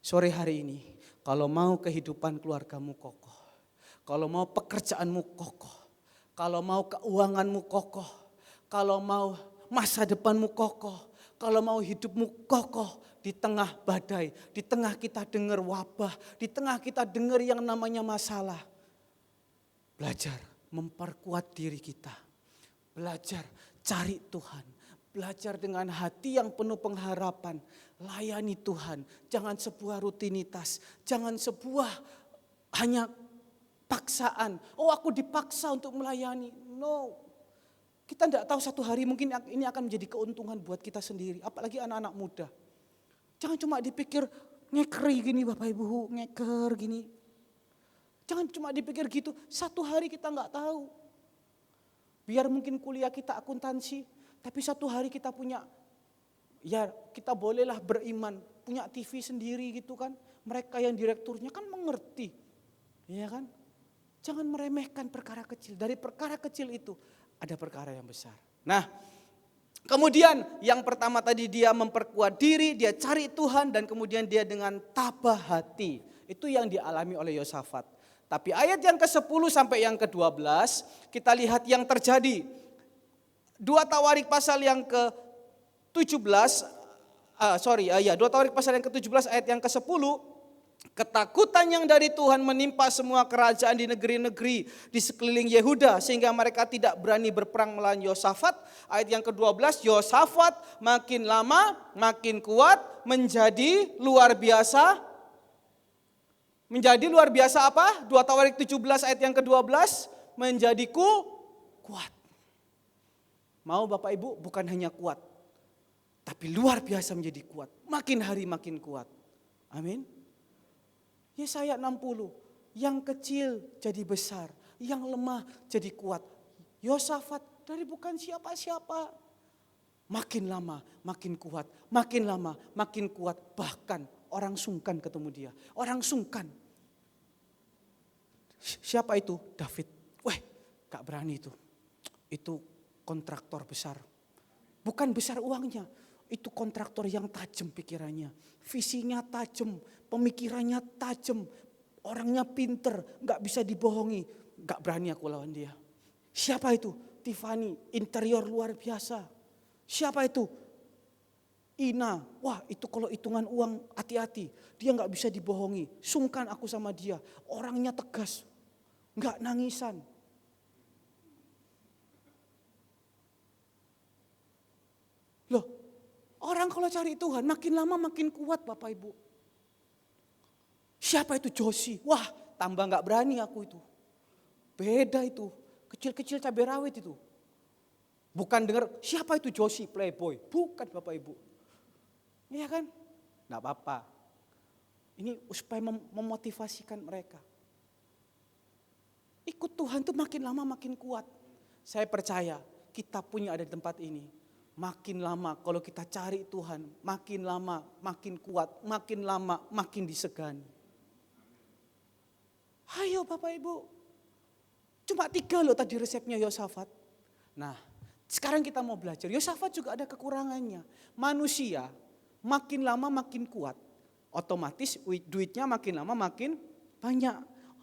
Sore hari ini, kalau mau kehidupan keluargamu kokoh, kalau mau pekerjaanmu kokoh, kalau mau keuanganmu kokoh, kalau mau masa depanmu kokoh, kalau mau hidupmu kokoh di tengah badai, di tengah kita dengar wabah, di tengah kita dengar yang namanya masalah. Belajar memperkuat diri kita, belajar cari Tuhan. Belajar dengan hati yang penuh pengharapan. Layani Tuhan. Jangan sebuah rutinitas. Jangan sebuah hanya paksaan. Oh aku dipaksa untuk melayani. No. Kita tidak tahu satu hari mungkin ini akan menjadi keuntungan buat kita sendiri. Apalagi anak-anak muda. Jangan cuma dipikir ngekeri gini Bapak Ibu. Ngeker gini. Jangan cuma dipikir gitu. Satu hari kita nggak tahu. Biar mungkin kuliah kita akuntansi. Tapi satu hari kita punya, ya kita bolehlah beriman, punya TV sendiri gitu kan. Mereka yang direkturnya kan mengerti, ya kan. Jangan meremehkan perkara kecil, dari perkara kecil itu ada perkara yang besar. Nah kemudian yang pertama tadi dia memperkuat diri, dia cari Tuhan dan kemudian dia dengan tabah hati. Itu yang dialami oleh Yosafat. Tapi ayat yang ke-10 sampai yang ke-12 kita lihat yang terjadi. 2 Tawarik pasal yang ke-17, 2 Tawarik pasal yang ke-17 ayat yang ke-10, ketakutan yang dari Tuhan menimpa semua kerajaan di negeri-negeri di sekeliling Yehuda sehingga mereka tidak berani berperang melawan Yosafat. Ayat yang ke-12, Yosafat makin lama makin kuat menjadi luar biasa. Menjadi luar biasa apa? 2 Tawarik 17 ayat yang ke-12, menjadi kuat. Mau Bapak Ibu bukan hanya kuat, tapi luar biasa menjadi kuat. Makin hari makin kuat. Amin. Yesaya 60, yang kecil jadi besar, yang lemah jadi kuat. Yosafat dari bukan siapa-siapa. Makin lama makin kuat, makin lama makin kuat. Bahkan orang sungkan ketemu dia. Orang sungkan. Siapa itu? David. Gak berani itu. Itu kontraktor besar. Bukan besar uangnya. Itu kontraktor yang tajam pikirannya. Visinya tajam. Pemikirannya tajam. Orangnya pinter. Gak bisa dibohongi. Gak berani aku lawan dia. Siapa itu? Tiffany. Interior luar biasa. Siapa itu? Ina. Wah itu kalau hitungan uang hati-hati. Dia gak bisa dibohongi. Sungkan aku sama dia. Orangnya tegas. Gak nangisan. Loh, orang kalau cari Tuhan makin lama makin kuat Bapak Ibu. Siapa itu Josi? Wah, tambah gak berani aku itu. Beda itu. kecil-kecil cabai rawit itu. Bukan dengar siapa itu Josie playboy, bukan Bapak Ibu. Iya kan? Enggak apa-apa. Ini supaya memotivasikan mereka. Ikut Tuhan tuh makin lama makin kuat. Saya percaya kita punya ada di tempat ini. Makin lama kalau kita cari Tuhan, makin lama makin kuat, makin lama makin disegani. Ayo Bapak Ibu. Cuma 3 loh tadi resepnya Yosafat. Nah, sekarang kita mau belajar. Yosafat juga ada kekurangannya. Manusia makin lama makin kuat. Otomatis duitnya makin lama makin banyak.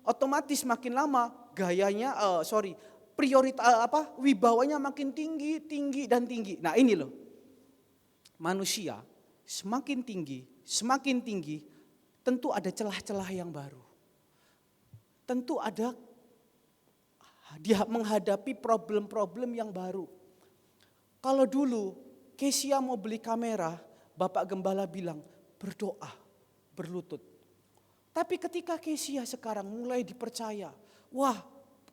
Otomatis makin lama gayanya, wibawanya makin tinggi, tinggi dan tinggi. Nah ini loh, manusia semakin tinggi, tentu ada celah-celah yang baru. Tentu ada dia menghadapi problem-problem yang baru. Kalau dulu Kesia mau beli kamera, Bapak Gembala bilang berdoa, berlutut. Tapi ketika Kesia sekarang mulai dipercaya, wah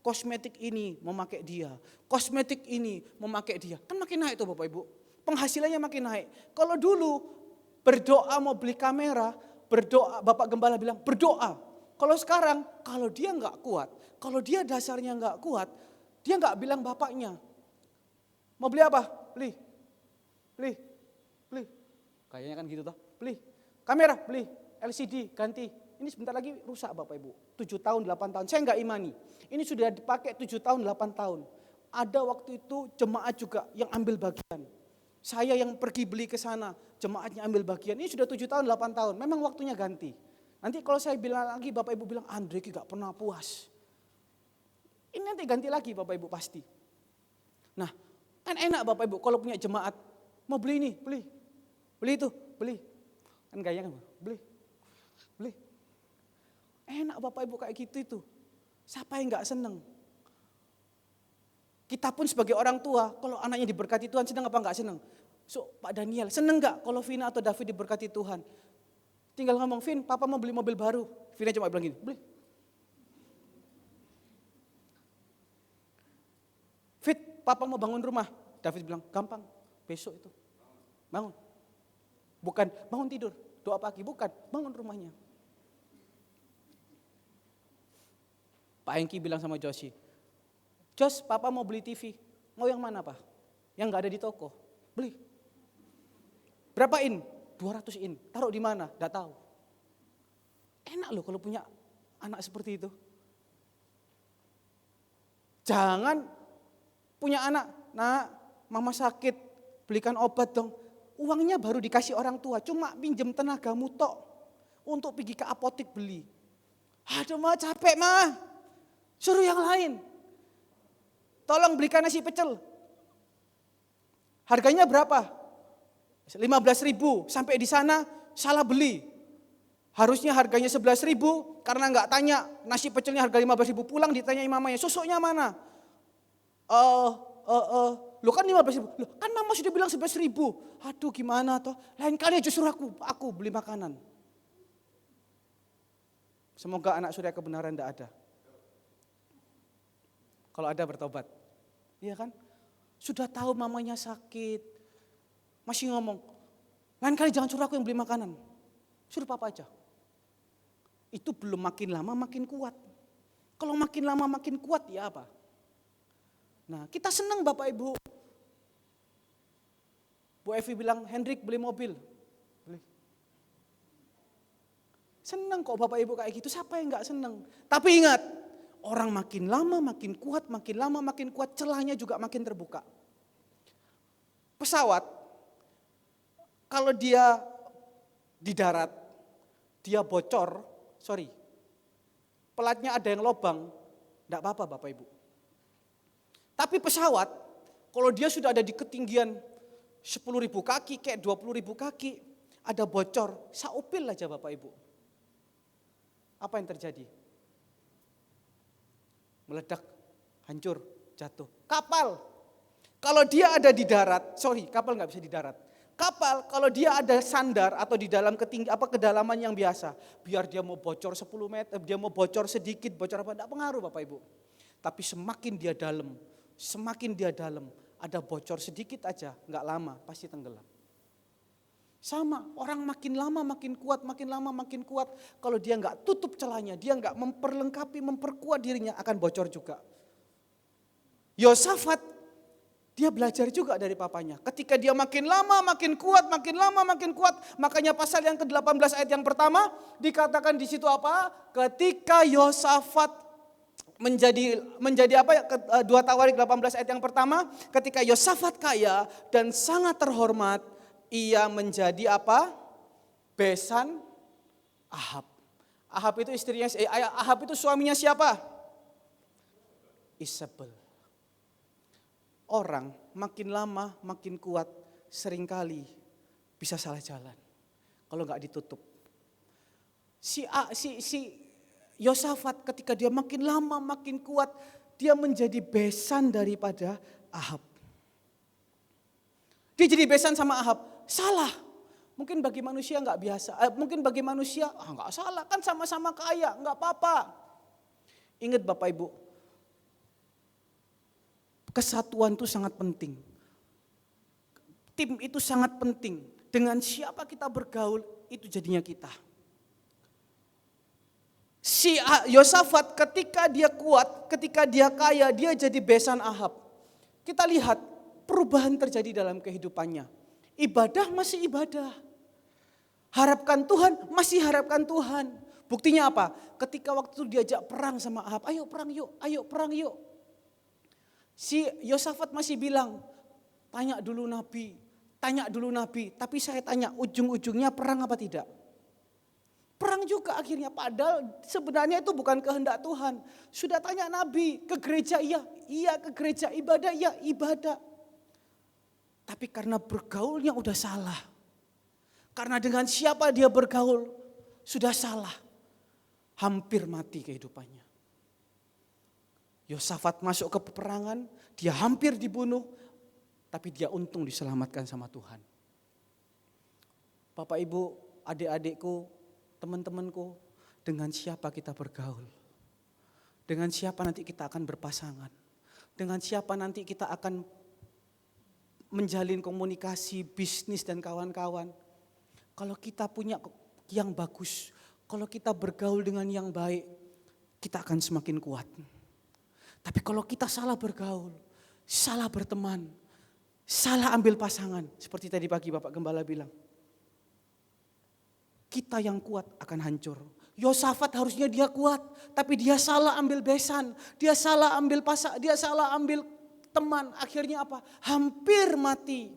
kosmetik ini memakai dia, kosmetik ini memakai dia. Kan makin naik tuh Bapak Ibu, penghasilannya makin naik. Kalau dulu berdoa mau beli kamera, berdoa Bapak Gembala bilang berdoa. Kalau sekarang kalau dia nggak kuat, kalau dia dasarnya nggak kuat, dia nggak bilang bapaknya. Mau beli apa? Beli. Kayaknya kan gitu toh, beli. Kamera, beli. LCD, ganti. Ini sebentar lagi rusak Bapak Ibu. 7 tahun, 8 tahun. Saya enggak imani. Ini sudah dipakai 7 tahun, 8 tahun. Ada waktu itu jemaat juga yang ambil bagian. Saya yang pergi beli ke sana, jemaatnya ambil bagian. Ini sudah 7 tahun, 8 tahun. Memang waktunya ganti. Nanti kalau saya bilang lagi, Bapak Ibu bilang, Andre enggak pernah puas. Ini nanti ganti lagi Bapak Ibu pasti. Nah, kan enak Bapak Ibu kalau punya jemaat. Mau beli ini, beli. Beli itu, beli. Kan gaya kan, beli. Enak Bapak Ibu kayak gitu itu. Siapa yang gak seneng? Kita pun sebagai orang tua, kalau anaknya diberkati Tuhan seneng apa gak seneng? So, Pak Daniel, seneng gak kalau Vina atau David diberkati Tuhan? Tinggal ngomong, Vin, papa mau beli mobil baru. Vina cuma bilang gini, beli. Fit, papa mau bangun rumah. David bilang, gampang, besok itu. Bangun. Bukan bangun tidur, doa pagi, bukan, bangun rumahnya. Pak Hengki bilang sama Josie, Jos, papa mau beli TV, mau yang mana Pak? Yang gak ada di toko, beli. Berapa in? 200 in, taruh di mana? Gak tahu. Enak loh kalau punya anak seperti itu. Jangan punya anak, nak, mama sakit, belikan obat dong. Uangnya baru dikasih orang tua, cuma pinjem tenagamu tok untuk pergi ke apotek beli. Aduh mah capek mah. Suruh yang lain. Tolong belikan nasi pecel. Harganya berapa? 15.000. Sampai di sana salah beli. Harusnya harganya 11.000 karena nggak tanya nasi pecelnya harga 15.000, pulang ditanya mamanya, susuknya mana? Lo kan 15.000. Loh, kan mama sudah bilang 11.000. Aduh gimana toh? Lain kali justru aku beli makanan. Semoga anak surya kebenaran tidak ada. Kalau ada bertobat. Iya kan? Sudah tahu mamanya sakit. Masih ngomong, lain kali jangan suruh aku yang beli makanan. Suruh papa aja. Itu belum makin lama makin kuat. Kalau makin lama makin kuat ya apa? Nah kita senang Bapak Ibu. Bu Evi bilang, Hendrik beli mobil. Beli. Senang kok Bapak Ibu kayak gitu, siapa yang gak senang? Tapi ingat, orang makin lama makin kuat, makin lama makin kuat, celahnya juga makin terbuka. Pesawat, kalau dia di darat, dia bocor, pelatnya ada yang lobang, enggak apa-apa Bapak Ibu. Tapi pesawat, kalau dia sudah ada di ketinggian 10.000 kaki, kayak 20.000 kaki, ada bocor, saupil aja Bapak Ibu. Apa yang terjadi? Meledak, hancur, jatuh. Kapal, kalau dia ada di darat, kapal nggak bisa di darat. Kapal kalau dia ada sandar atau di dalam kedalaman yang biasa, biar dia mau bocor 10 meter, dia mau bocor sedikit, bocor apa, enggak pengaruh Bapak Ibu. Tapi semakin dia dalam, ada bocor sedikit aja, nggak lama pasti tenggelam. Sama, orang makin lama makin kuat. Kalau dia nggak tutup celahnya, dia nggak memperkuat dirinya, akan bocor juga. Yosafat, dia belajar juga dari papanya. Ketika dia makin lama makin kuat, makanya pasal yang ke-18 ayat yang pertama dikatakan di situ apa? Ketika Yosafat menjadi apa? 2 Tawarik 18 ayat yang pertama, ketika Yosafat kaya dan sangat terhormat, ia menjadi apa? Besan Ahab. Ahab itu Ahab itu suaminya siapa? Isabel. Orang makin lama makin kuat, seringkali bisa salah jalan kalau nggak ditutup. Si Yosafat ketika dia makin lama makin kuat, dia menjadi besan daripada Ahab. Dia jadi besan sama Ahab, salah. Mungkin bagi manusia nggak biasa, mungkin bagi manusia nggak salah, kan sama-sama kaya, nggak apa-apa. Ingat Bapak Ibu, kesatuan itu sangat penting. Tim itu sangat penting. Dengan siapa kita bergaul, itu jadinya kita. Si Yosafat ketika dia kuat, ketika dia kaya, dia jadi besan Ahab. Kita lihat perubahan terjadi dalam kehidupannya. Ibadah masih ibadah. Harapkan Tuhan, masih harapkan Tuhan. Buktinya apa? Ketika waktu itu diajak perang sama Ahab, ayo perang yuk. Si Yosafat masih bilang, tanya dulu Nabi. Tapi saya tanya, ujung-ujungnya perang apa tidak? Perang juga akhirnya, padahal sebenarnya itu bukan kehendak Tuhan. Sudah tanya Nabi, ke gereja iya ke gereja, ibadah ibadah. Tapi karena bergaulnya udah salah. Karena dengan siapa dia bergaul, sudah salah. Hampir mati kehidupannya. Yosafat masuk ke peperangan, dia hampir dibunuh, tapi dia untung diselamatkan sama Tuhan. Bapak Ibu, adik-adikku, teman-temanku, dengan siapa kita bergaul? Dengan siapa nanti kita akan berpasangan? Dengan siapa nanti kita akan menjalin komunikasi, bisnis dan kawan-kawan? Kalau kita punya yang bagus, kalau kita bergaul dengan yang baik, kita akan semakin kuat. Tapi kalau kita salah bergaul, salah berteman, salah ambil pasangan, seperti tadi pagi Bapak Gembala bilang, kita yang kuat akan hancur. Yosafat harusnya dia kuat, tapi dia salah ambil besan, dia salah ambil teman, akhirnya apa? Hampir mati.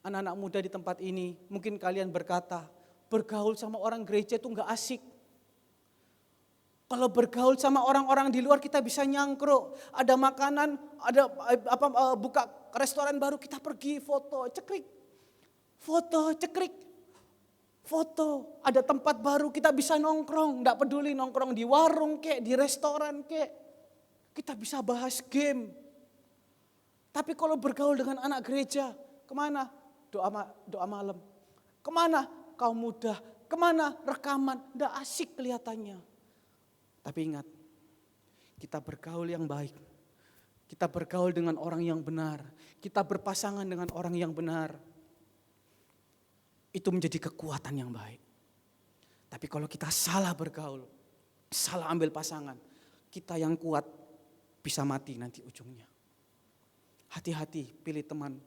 Anak-anak muda di tempat ini, mungkin kalian berkata, bergaul sama orang gereja itu enggak asik. Kalau bergaul sama orang-orang di luar kita bisa nyangkruk, ada makanan, ada buka restoran baru kita pergi foto, cekrik. Ada tempat baru kita bisa nongkrong, enggak peduli nongkrong di warung kek, di restoran kek. Kita bisa bahas game. Tapi kalau bergaul dengan anak gereja, kemana? Doa malam. Kemana? Kaum muda. Kemana? Rekaman. Enggak asik kelihatannya. Tapi ingat, kita bergaul yang baik. Kita bergaul dengan orang yang benar. Kita berpasangan dengan orang yang benar. Itu menjadi kekuatan yang baik. Tapi kalau kita salah bergaul, salah ambil pasangan, kita yang kuat bisa mati nanti ujungnya. Hati-hati pilih teman.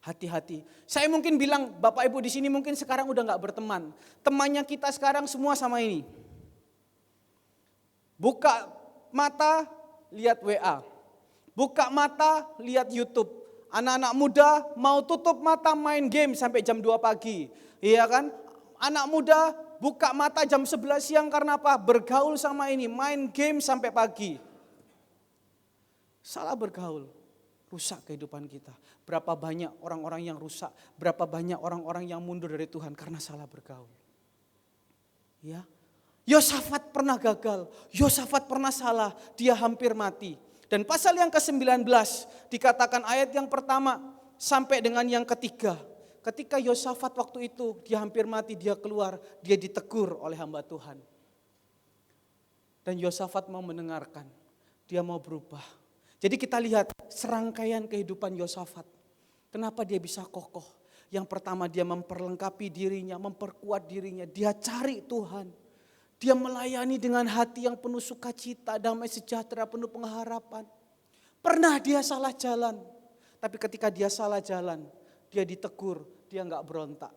Hati-hati. Saya mungkin bilang, Bapak Ibu di sini mungkin sekarang udah gak berteman. Temannya kita sekarang semua sama ini. Buka mata, lihat WA. Buka mata, lihat YouTube. Anak-anak muda mau tutup mata main game sampai jam 2 pagi. Iya kan? Anak muda buka mata jam 11 siang karena apa? Bergaul sama ini, main game sampai pagi. Salah bergaul, rusak kehidupan kita. Berapa banyak orang-orang yang rusak, berapa banyak orang-orang yang mundur dari Tuhan karena salah bergaul. Ya. Yosafat pernah gagal, Yosafat pernah salah, dia hampir mati. Dan pasal yang ke-19 dikatakan ayat yang pertama sampai dengan yang ketiga. Ketika Yosafat waktu itu dia hampir mati, dia keluar, dia ditegur oleh hamba Tuhan. Dan Yosafat mau mendengarkan, dia mau berubah. Jadi kita lihat serangkaian kehidupan Yosafat. Kenapa dia bisa kokoh? Yang pertama dia memperlengkapi dirinya, memperkuat dirinya. Dia cari Tuhan. Dia melayani dengan hati yang penuh sukacita, damai sejahtera, penuh pengharapan. Pernah dia salah jalan. Tapi ketika dia salah jalan, dia ditegur, dia enggak berontak.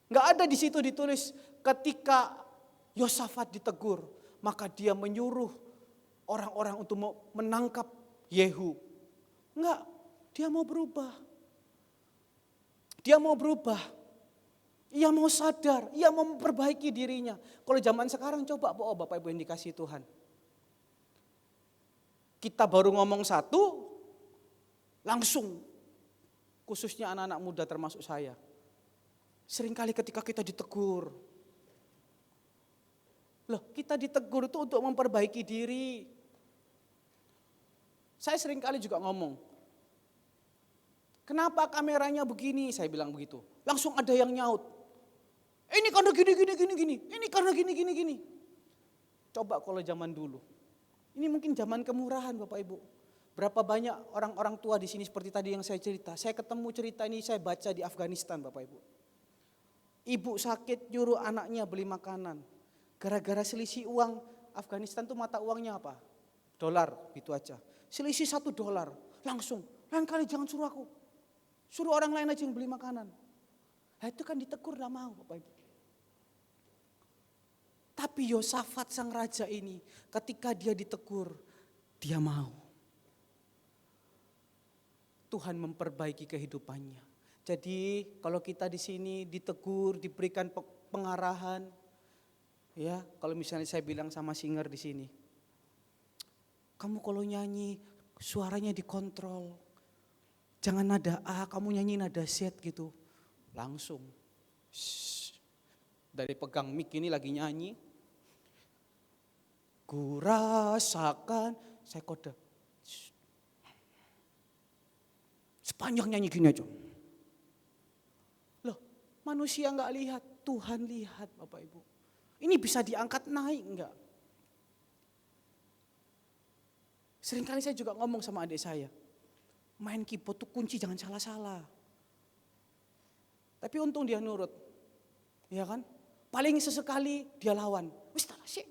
Enggak ada di situ ditulis ketika Yosafat ditegur, maka dia menyuruh orang-orang untuk menangkap Yehu. Enggak, dia mau berubah. Dia mau berubah. Ia mau sadar, ia mau memperbaiki dirinya. Kalau zaman sekarang coba Bapak Ibu yang dikasihi Tuhan. Kita baru ngomong satu, langsung. Khususnya anak-anak muda termasuk saya. Seringkali ketika kita ditegur. Loh, kita ditegur itu untuk memperbaiki diri. Saya seringkali juga ngomong, kenapa kameranya begini? Saya bilang begitu. Langsung ada yang nyaut. Ini karena gini. Ini karena gini. Coba kalau zaman dulu. Ini mungkin zaman kemurahan Bapak Ibu. Berapa banyak orang-orang tua di sini seperti tadi yang saya cerita. Saya ketemu cerita ini saya baca di Afghanistan Bapak Ibu. Ibu sakit nyuruh anaknya beli makanan. Gara-gara selisih uang, Afghanistan tuh mata uangnya apa? Dolar, gitu aja. Selisih $1, langsung. Lain kali jangan suruh aku. Suruh orang lain aja yang beli makanan. Nah itu kan ditegur, gak mau Bapak Ibu. Tapi Yosafat sang raja ini ketika dia ditegur, dia mau. Tuhan memperbaiki kehidupannya. Jadi kalau kita di sini ditegur, diberikan pengarahan, ya kalau misalnya saya bilang sama singer di sini, kamu kalau nyanyi suaranya dikontrol, jangan nada A, kamu nyanyi nada Z gitu, langsung. Shh. Dari pegang mic ini lagi nyanyi, kurasakan, saya kode. Shh. Sepanjang nyanyi gini aja. Loh, manusia enggak lihat, Tuhan lihat Bapak Ibu. Ini bisa diangkat naik enggak? Seringkali saya juga ngomong sama adik saya, main keyboard tuh kunci jangan salah-salah. Tapi untung dia nurut, ya kan? Paling sesekali dia lawan, wis syik.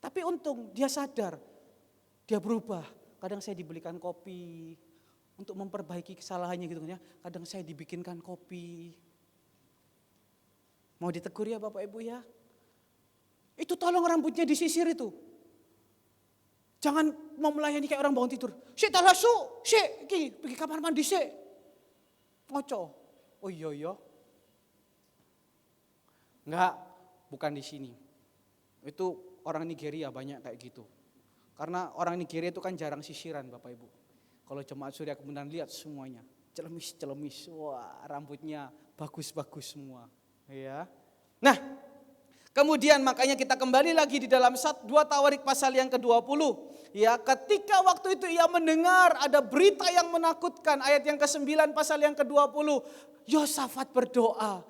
Tapi untung dia sadar, dia berubah. Kadang saya dibelikan kopi untuk memperbaiki kesalahannya gitu kan ya. Kadang saya dibikinkan kopi. Mau ditegur ya Bapak Ibu ya? Itu tolong rambutnya disisir itu. Jangan mau melayani kayak orang bangun tidur. Syek talasu, syek, pergi kamar mandi syek. Ngoco. Oh iya. Enggak, bukan di sini. Itu orang Nigeria banyak kayak gitu. Karena orang Nigeria itu kan jarang sisiran Bapak Ibu. Kalau jemaat Surya Kemuliaan lihat semuanya. Celemis. Wah, rambutnya bagus-bagus semua. Ya. Nah, kemudian makanya kita kembali lagi di dalam 2 Tawarik pasal yang ke-20. Ya, ketika waktu itu ia mendengar ada berita yang menakutkan, ayat yang ke-9 pasal yang ke-20. Yosafat berdoa,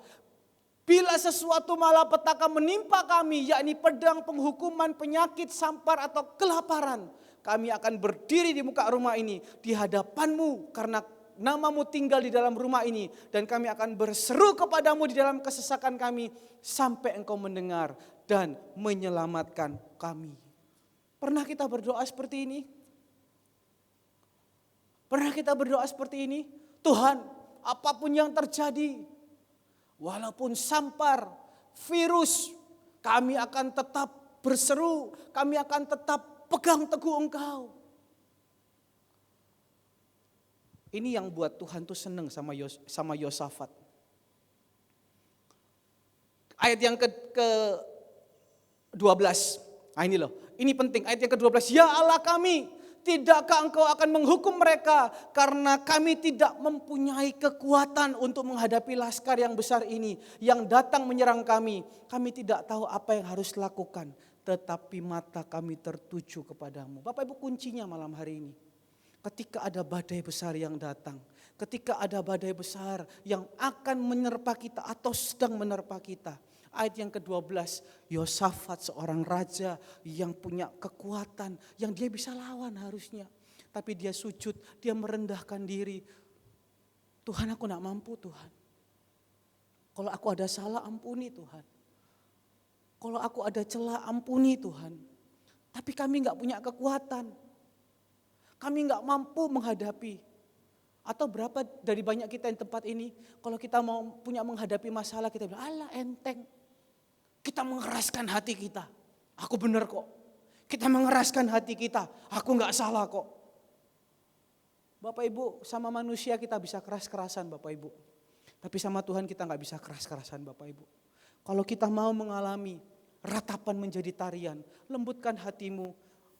bila sesuatu malapetaka menimpa kami, yakni pedang, penghukuman, penyakit, sampar atau kelaparan, kami akan berdiri di muka rumah ini di hadapanmu karena namamu tinggal di dalam rumah ini, dan kami akan berseru kepadamu di dalam kesesakan kami sampai engkau mendengar dan menyelamatkan kami. Pernah kita berdoa seperti ini? Pernah kita berdoa seperti ini? Tuhan, apapun yang terjadi, walaupun sampar, virus, kami akan tetap berseru, kami akan tetap pegang teguh Engkau. Ini yang buat Tuhan tuh seneng sama Yosafat. Ayat yang ke-12. Nah ini loh, ini penting. Ayat yang ke-12. Ya Allah kami, tidakkah Engkau akan menghukum mereka karena kami tidak mempunyai kekuatan untuk menghadapi laskar yang besar ini yang datang menyerang kami. Kami tidak tahu apa yang harus lakukan, tetapi mata kami tertuju kepadamu. Bapak Ibu, kuncinya malam hari ini. Ketika ada badai besar yang datang, ketika ada badai besar yang akan menerpa kita atau sedang menerpa kita, Ayat yang ke-12, Yosafat seorang raja yang punya kekuatan, yang dia bisa lawan harusnya. Tapi dia sujud, dia merendahkan diri. Tuhan, aku gak mampu Tuhan. Kalau aku ada salah, ampuni Tuhan. Kalau aku ada celah, ampuni Tuhan. Tapi kami gak punya kekuatan. Kami gak mampu menghadapi. Atau berapa dari banyak kita yang tempat ini, kalau kita mau punya menghadapi masalah, kita bilang, alah enteng. Kita mengeraskan hati kita. Aku benar kok. Kita mengeraskan hati kita. Aku gak salah kok. Bapak Ibu, sama manusia kita bisa keras-kerasan Bapak Ibu. Tapi sama Tuhan kita gak bisa keras-kerasan Bapak Ibu. Kalau kita mau mengalami ratapan menjadi tarian, lembutkan hatimu.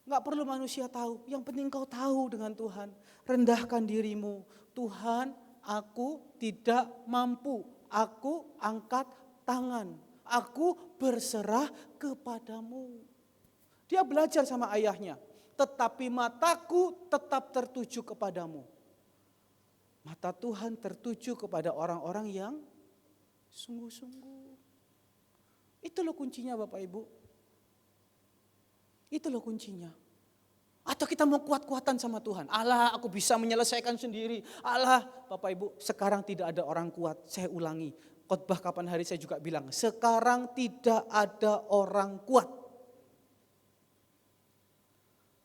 Gak perlu manusia tahu, yang penting kau tahu dengan Tuhan. Rendahkan dirimu, Tuhan aku tidak mampu, aku angkat tangan, aku berserah kepadamu. Dia belajar sama ayahnya, tetapi mataku tetap tertuju kepadamu. Mata Tuhan tertuju kepada orang-orang yang sungguh-sungguh. Itu loh kuncinya Bapak Ibu. Itu loh kuncinya. Atau kita mau kuat-kuatan sama Tuhan. Allah, aku bisa menyelesaikan sendiri. Allah, Bapak Ibu, sekarang tidak ada orang kuat. Saya ulangi, khotbah kapan hari saya juga bilang, sekarang tidak ada orang kuat.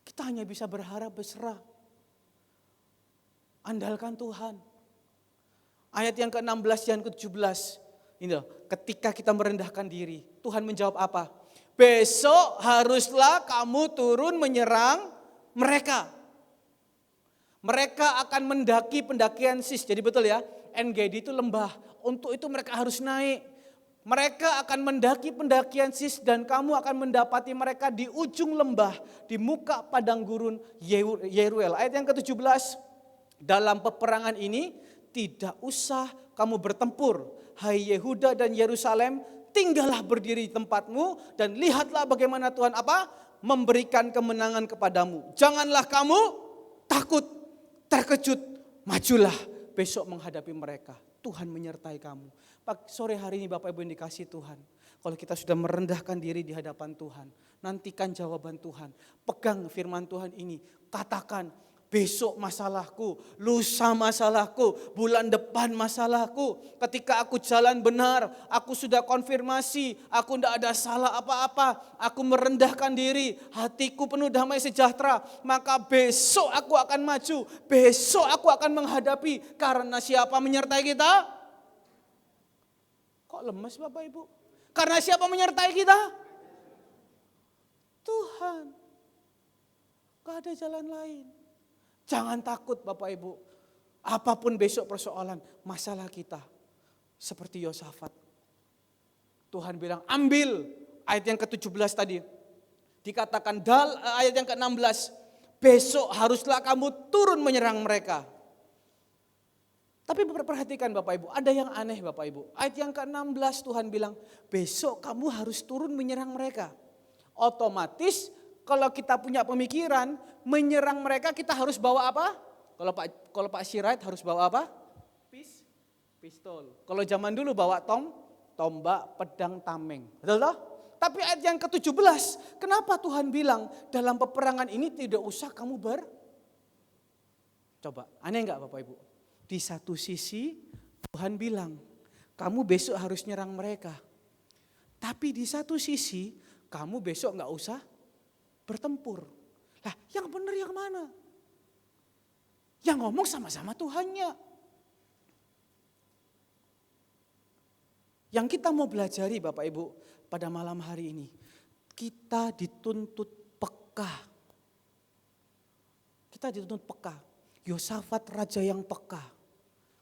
Kita hanya bisa berharap, berserah. Andalkan Tuhan. Ayat yang ke-16 dan ke-17. Ini loh, ketika kita merendahkan diri, Tuhan menjawab apa? Besok haruslah kamu turun menyerang mereka. Mereka akan mendaki pendakian Sis. Jadi betul ya, En-Gedi itu lembah. Untuk itu mereka harus naik. Mereka akan mendaki pendakian Sis dan kamu akan mendapati mereka di ujung lembah, di muka padang gurun Yeruel. Ayat yang ke-17, dalam peperangan ini tidak usah kamu bertempur, hai Yehuda dan Yerusalem, tinggallah berdiri di tempatmu dan lihatlah bagaimana Tuhan apa? Memberikan kemenangan kepadamu. Janganlah kamu takut, terkejut, majulah besok menghadapi mereka. Tuhan menyertai kamu. Sore hari ini Bapak Ibu yang dikasih Tuhan, kalau kita sudah merendahkan diri di hadapan Tuhan, nantikan jawaban Tuhan. Pegang firman Tuhan ini, katakan, besok masalahku, lusa masalahku, bulan depan masalahku. Ketika aku jalan benar, aku sudah konfirmasi, aku tidak ada salah apa-apa. Aku merendahkan diri, hatiku penuh damai sejahtera. Maka besok aku akan maju, besok aku akan menghadapi. Karena siapa menyertai kita? Kok lemes Bapak Ibu? Karena siapa menyertai kita? Tuhan. Gak ada jalan lain. Jangan takut Bapak Ibu, apapun besok persoalan, masalah kita. Seperti Yosafat. Tuhan bilang ambil, ayat yang ke-17 tadi. Dikatakan ayat yang ke-16, besok haruslah kamu turun menyerang mereka. Tapi perhatikan Bapak Ibu, ada yang aneh Bapak Ibu. Ayat yang ke-16 Tuhan bilang, besok kamu harus turun menyerang mereka. Otomatis kalau kita punya pemikiran, menyerang mereka kita harus bawa apa? Kalau Pak Sirait harus bawa apa? Pistol. Kalau zaman dulu bawa tombak, pedang, tameng. Betul toh? Tapi ayat yang ke-17, kenapa Tuhan bilang dalam peperangan ini tidak usah kamu Coba, aneh enggak Bapak Ibu? Di satu sisi Tuhan bilang, kamu besok harus nyerang mereka. Tapi di satu sisi, kamu besok enggak usah bertempur. Lah, yang benar yang mana? Yang ngomong sama-sama Tuhannya. Yang kita mau belajari Bapak Ibu pada malam hari ini, kita dituntut peka. Kita dituntut peka. Yosafat raja yang peka.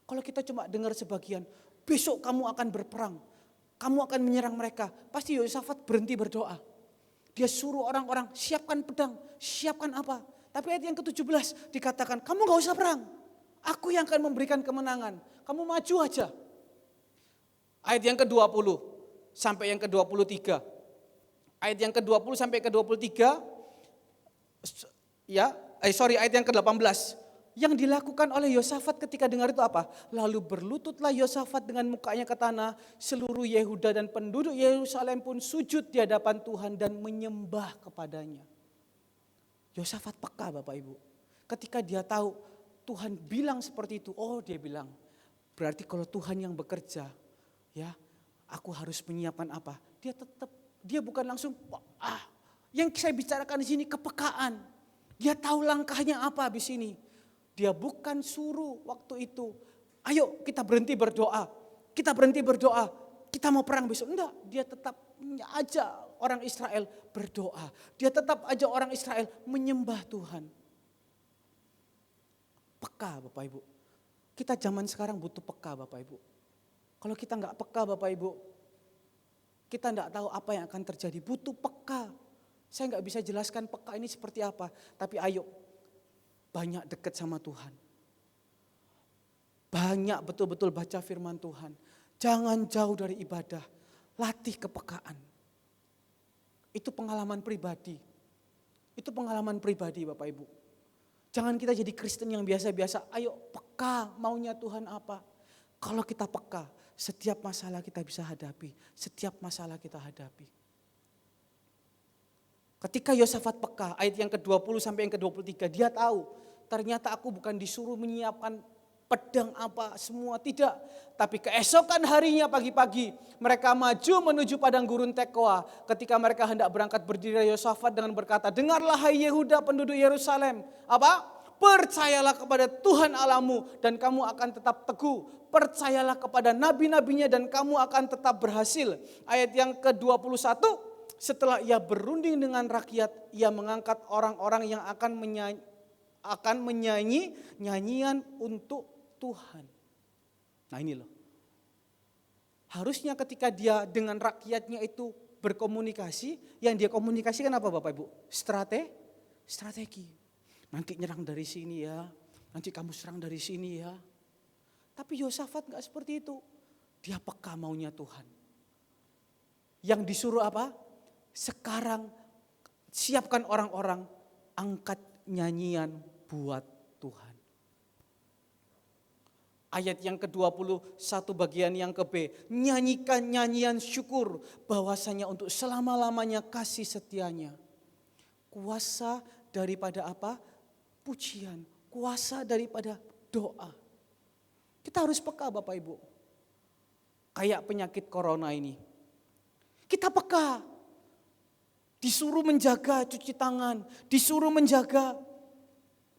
Kalau kita cuma dengar sebagian, besok kamu akan berperang, kamu akan menyerang mereka. Pasti Yosafat berhenti berdoa. Dia suruh orang-orang siapkan pedang, siapkan apa. Tapi ayat yang ke-17 dikatakan kamu gak usah perang. Aku yang akan memberikan kemenangan. Kamu maju aja. Ayat yang ke-20 sampai yang ke-23. Ayat yang ke-20 sampai ke-23. Ayat yang ke-18. Yang dilakukan oleh Yosafat ketika dengar itu apa? Lalu berlututlah Yosafat dengan mukanya ke tanah. Seluruh Yehuda dan penduduk Yerusalem pun sujud di hadapan Tuhan dan menyembah kepadanya. Yosafat peka Bapak Ibu. Ketika dia tahu Tuhan bilang seperti itu. Oh dia bilang, berarti kalau Tuhan yang bekerja, ya aku harus menyiapkan apa? Dia bukan langsung, yang saya bicarakan di sini kepekaan. Dia tahu langkahnya apa habis ini. Dia bukan suruh waktu itu, ayo kita berhenti berdoa. Kita berhenti berdoa, kita mau perang besok. Enggak, dia tetap ajak orang Israel berdoa. Dia tetap ajak orang Israel menyembah Tuhan. Peka Bapak Ibu. Kita zaman sekarang butuh peka Bapak Ibu. Kalau kita enggak peka Bapak Ibu, kita enggak tahu apa yang akan terjadi. Butuh peka. Saya enggak bisa jelaskan peka ini seperti apa. Tapi ayo, banyak dekat sama Tuhan. Banyak betul-betul baca firman Tuhan. Jangan jauh dari ibadah. Latih kepekaan. Itu pengalaman pribadi. Itu pengalaman pribadi Bapak Ibu. Jangan kita jadi Kristen yang biasa-biasa. Ayo peka maunya Tuhan apa. Kalau kita peka, setiap masalah kita bisa hadapi. Setiap masalah kita hadapi. Ketika Yosafat peka, ayat yang ke-20 sampai yang ke-23, dia tahu ternyata aku bukan disuruh menyiapkan pedang apa semua, tidak. Tapi keesokan harinya pagi-pagi mereka maju menuju padang gurun Tekoa. Ketika mereka hendak berangkat berdiri Yosafat dengan berkata, dengarlah hai Yehuda penduduk Yerusalem. Apa? Percayalah kepada Tuhan Allahmu dan kamu akan tetap teguh. Percayalah kepada nabi-nabinya dan kamu akan tetap berhasil. Ayat yang ke-21. Setelah ia berunding dengan rakyat, ia mengangkat orang-orang yang akan menyanyi nyanyian untuk Tuhan. Nah ini loh. Harusnya ketika dia dengan rakyatnya itu berkomunikasi, yang dia komunikasikan apa Bapak Ibu? Strategi. Nanti nyerang dari sini ya, nanti kamu serang dari sini ya. Tapi Yosafat gak seperti itu. Dia peka maunya Tuhan. Yang disuruh apa? Sekarang siapkan orang-orang, angkat nyanyian buat Tuhan. Ayat yang ke-21 bagian yang ke-B. Nyanyikan nyanyian syukur bahwasanya untuk selama-lamanya kasih setianya. Kuasa daripada apa? Pujian. Kuasa daripada doa. Kita harus peka Bapak Ibu. Kayak penyakit corona ini. Kita peka. Disuruh menjaga cuci tangan, disuruh menjaga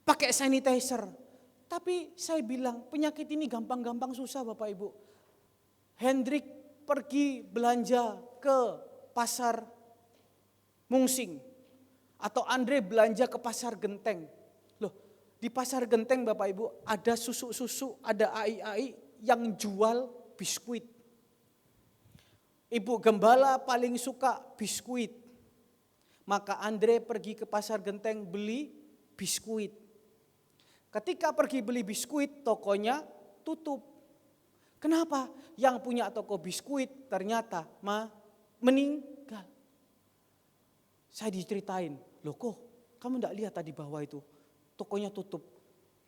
pakai sanitizer. Tapi saya bilang penyakit ini gampang-gampang susah Bapak Ibu. Hendrik pergi belanja ke pasar Mungsing. Atau Andre belanja ke pasar Genteng. Loh, di pasar Genteng Bapak Ibu ada susu-susu, ada ai-ai yang jual biskuit. Ibu gembala paling suka biskuit. Maka Andre pergi ke pasar Genteng beli biskuit. Ketika pergi beli biskuit, tokonya tutup. Kenapa? Yang punya toko biskuit ternyata meninggal. Saya diceritain, loh kok kamu enggak lihat tadi bawah itu, tokonya tutup.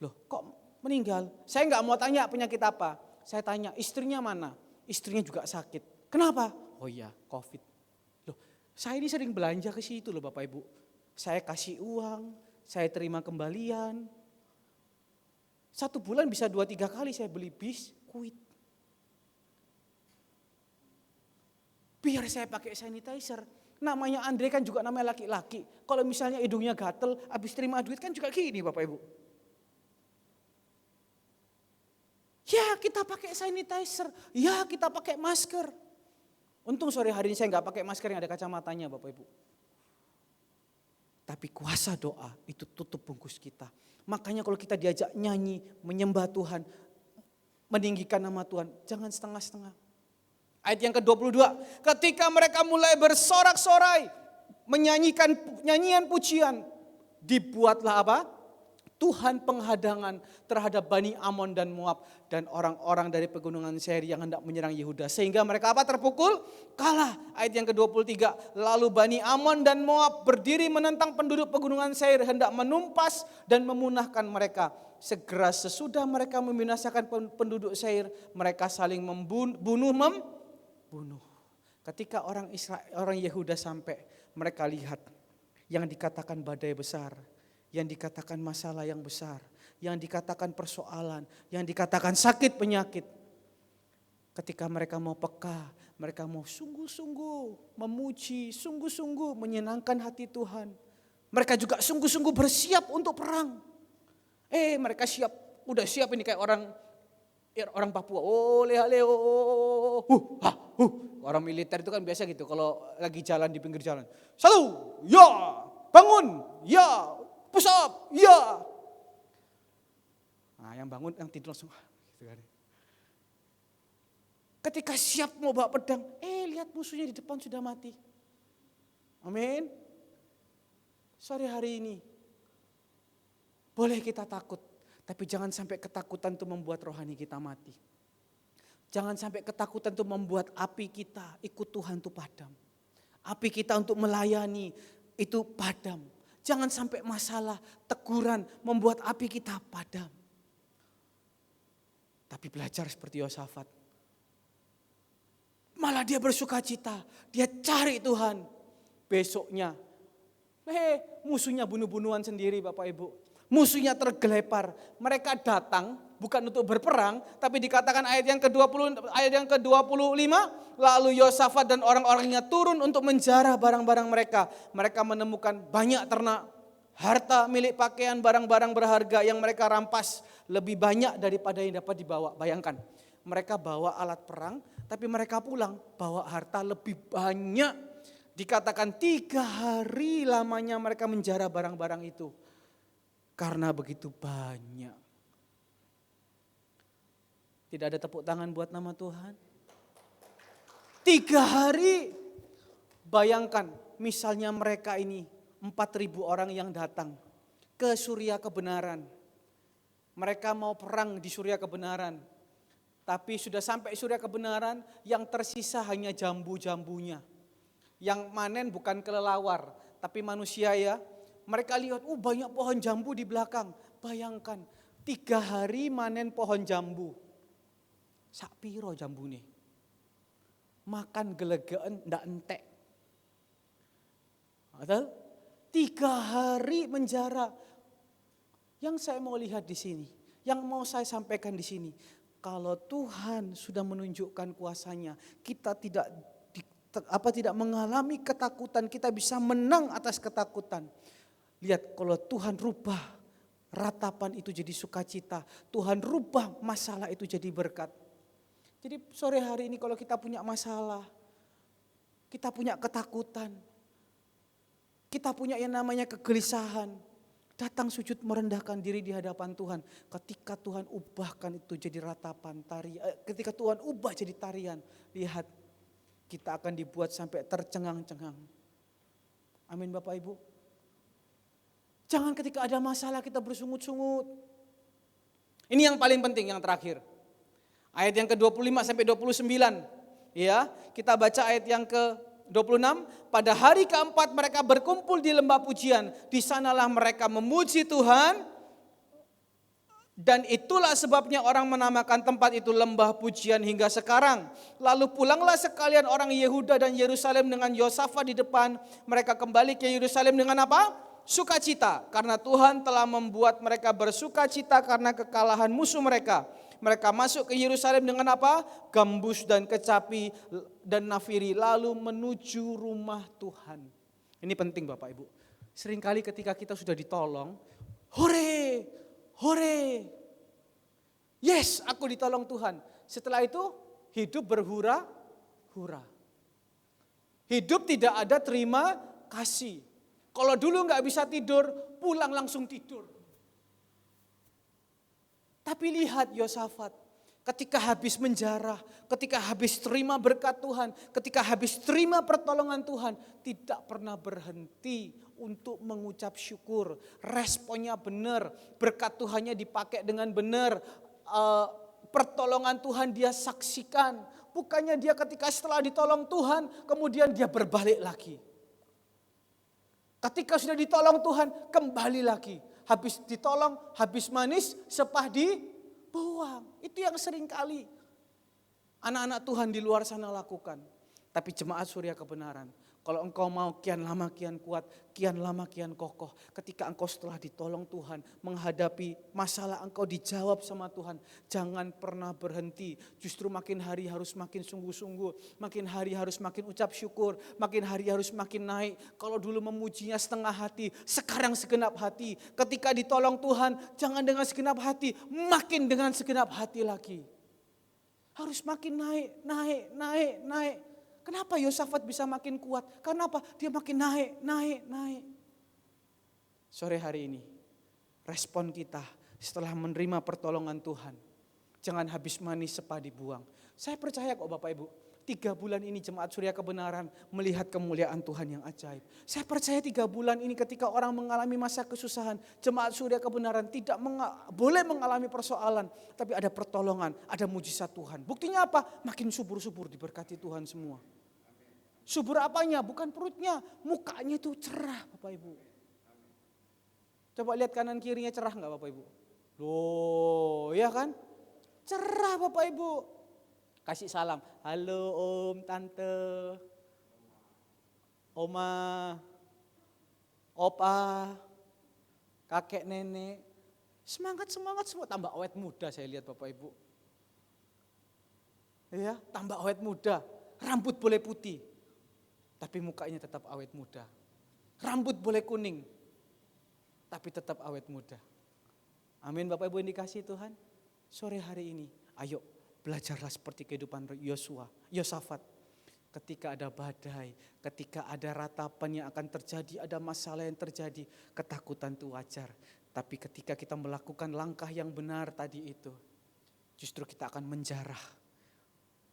Loh kok meninggal? Saya enggak mau tanya penyakit apa. Saya tanya istrinya mana? Istrinya juga sakit. Kenapa? Oh iya, COVID. Saya ini sering belanja ke situ loh Bapak Ibu. Saya kasih uang, saya terima kembalian. 1 bulan bisa 2-3 kali saya beli biskuit. Biar saya pakai sanitizer. Namanya Andre kan juga namanya laki-laki. Kalau misalnya hidungnya gatel, habis terima duit kan juga gini Bapak Ibu. Ya kita pakai sanitizer, ya kita pakai masker. Untung sore hari ini saya nggak pakai masker yang ada kacamatanya Bapak Ibu. Tapi kuasa doa itu tutup bungkus kita. Makanya kalau kita diajak nyanyi, menyembah Tuhan, meninggikan nama Tuhan, jangan setengah-setengah. Ayat yang ke-22, ketika mereka mulai bersorak-sorai, menyanyikan nyanyian pujian, dibuatlah apa? Tuhan penghadangan terhadap Bani Amon dan Moab dan orang-orang dari pegunungan Seir yang hendak menyerang Yehuda. Sehingga mereka apa? Terpukul, kalah. Ayat yang ke-23, lalu Bani Amon dan Moab berdiri menentang penduduk pegunungan Seir hendak menumpas dan memunahkan mereka. segera sesudah mereka membinasakan penduduk Seir, mereka saling membunuh. Ketika orang Yehuda sampai, mereka lihat yang dikatakan badai besar, yang dikatakan masalah yang besar, yang dikatakan persoalan, yang dikatakan sakit penyakit. Ketika mereka mau peka, mereka mau sungguh-sungguh memuji, sungguh-sungguh menyenangkan hati Tuhan. Mereka juga sungguh-sungguh bersiap untuk perang. Mereka udah siap ini kayak orang Papua. Orang militer itu kan biasa gitu kalau lagi jalan di pinggir jalan. Satu, ya, bangun, ya, push up, ya. Nah, yang bangun, yang tidur langsung. Gitu kan. Ketika siap mau bawa pedang, lihat musuhnya di depan sudah mati. Amin. Sore hari ini, boleh kita takut, tapi jangan sampai ketakutan itu membuat rohani kita mati. Jangan sampai ketakutan itu membuat api kita ikut Tuhan itu padam. Api kita untuk melayani itu padam. Jangan sampai masalah, teguran membuat api kita padam. Tapi belajar seperti Yosafat. Malah dia bersuka cita, dia cari Tuhan. Besoknya, musuhnya bunuh-bunuhan sendiri Bapak Ibu. Musuhnya tergelepar. Mereka datang bukan untuk berperang, tapi dikatakan ayat yang ke-25, lalu Yosafat dan orang-orangnya turun untuk menjarah barang-barang mereka. Mereka menemukan banyak ternak, harta milik pakaian, barang-barang berharga yang mereka rampas lebih banyak daripada yang dapat dibawa. Bayangkan, mereka bawa alat perang, tapi mereka pulang bawa harta lebih banyak. Dikatakan 3 hari lamanya mereka menjarah barang-barang itu. Karena begitu banyak. Tidak ada tepuk tangan buat nama Tuhan. 3 hari. Bayangkan misalnya mereka ini 4.000 orang yang datang ke Surya Kebenaran. Mereka mau perang di Surya Kebenaran. Tapi sudah sampai Surya Kebenaran, yang tersisa hanya jambu-jambunya. Yang manen bukan kelelawar, tapi manusia ya. Mereka lihat, banyak pohon jambu di belakang. Bayangkan, 3 hari manen pohon jambu. Sak piro jambu nih? Makan gelegean ndak entek. Betul? 3 hari menjara. Yang saya mau lihat di sini, yang mau saya sampaikan di sini, kalau Tuhan sudah menunjukkan kuasanya, kita tidak mengalami ketakutan, kita bisa menang atas ketakutan. Lihat, kalau Tuhan rubah ratapan itu jadi sukacita, Tuhan rubah masalah itu jadi berkat. Jadi sore hari ini kalau kita punya masalah, kita punya ketakutan, kita punya yang namanya kegelisahan, datang sujud merendahkan diri di hadapan Tuhan. Ketika Tuhan ubahkan itu jadi ratapan ketika Tuhan ubah jadi tarian, lihat, kita akan dibuat sampai tercengang-cengang. Amin Bapak Ibu. Jangan ketika ada masalah kita bersungut-sungut. Ini yang paling penting, yang terakhir. Ayat yang ke-25 sampai 29. Ya, kita baca ayat yang ke-26. Pada hari keempat mereka berkumpul di lembah pujian. Di sanalah mereka memuji Tuhan. Dan itulah sebabnya orang menamakan tempat itu lembah pujian hingga sekarang. Lalu pulanglah sekalian orang Yehuda dan Yerusalem dengan Yosafat di depan. Mereka kembali ke Yerusalem dengan apa? Sukacita. Karena Tuhan telah membuat mereka bersukacita karena kekalahan musuh mereka. Mereka masuk ke Yerusalem dengan apa? Gambus dan kecapi dan nafiri. Lalu menuju rumah Tuhan. Ini penting Bapak Ibu. Seringkali ketika kita sudah ditolong, hore, hore. Yes, aku ditolong Tuhan. Setelah itu hidup berhura-hura. Hidup tidak ada terima kasih. Kalau dulu nggak bisa tidur, pulang langsung tidur. Tapi lihat Yosafat, ketika habis menjarah, ketika habis terima berkat Tuhan, ketika habis terima pertolongan Tuhan, tidak pernah berhenti untuk mengucap syukur. Responnya benar, berkat Tuhannya dipakai dengan benar, pertolongan Tuhan dia saksikan. Bukannya dia ketika setelah ditolong Tuhan, kemudian dia berbalik lagi. Ketika sudah ditolong Tuhan, kembali lagi. Habis ditolong, habis manis, sepah dibuang. Itu yang sering kali anak-anak Tuhan di luar sana lakukan. Tapi jemaat Surya Kebenaran, kalau engkau mau kian lama kian kuat, kian lama kian kokoh. Ketika engkau setelah ditolong Tuhan, menghadapi masalah engkau dijawab sama Tuhan. Jangan pernah berhenti, justru makin hari harus makin sungguh-sungguh. Makin hari harus makin ucap syukur, makin hari harus makin naik. Kalau dulu memujinya setengah hati, sekarang segenap hati. Ketika ditolong Tuhan, jangan dengan segenap hati, makin dengan segenap hati lagi. Harus makin naik. Kenapa Yosafat bisa makin kuat? Karena apa? Dia makin naik. Sore hari ini, respon kita setelah menerima pertolongan Tuhan. Jangan habis manis sepah dibuang. Saya percaya kok Bapak Ibu, 3 bulan ini jemaat Surya Kebenaran melihat kemuliaan Tuhan yang ajaib. Saya percaya 3 bulan ini ketika orang mengalami masa kesusahan, jemaat Surya Kebenaran tidak boleh mengalami persoalan. Tapi ada pertolongan, ada mujizat Tuhan. Buktinya apa? Makin subur-subur diberkati Tuhan semua. Subur apanya? Bukan perutnya, mukanya itu cerah Bapak Ibu. Coba lihat kanan kirinya cerah enggak Bapak Ibu? Loh, ya kan? Cerah Bapak Ibu. Kasih salam, halo om, tante, oma, opa, kakek, nenek. Semangat semua, tambah awet muda saya lihat Bapak Ibu. Ya, tambah awet muda, rambut boleh putih, tapi mukanya tetap awet muda. Rambut boleh kuning, tapi tetap awet muda. Amin Bapak Ibu yang dikasihi Tuhan. Sore hari ini, ayo belajarlah seperti kehidupan Yosafat. Ketika ada badai, ketika ada ratapan yang akan terjadi, ada masalah yang terjadi, ketakutan itu wajar. Tapi ketika kita melakukan langkah yang benar tadi itu, justru kita akan menjarah.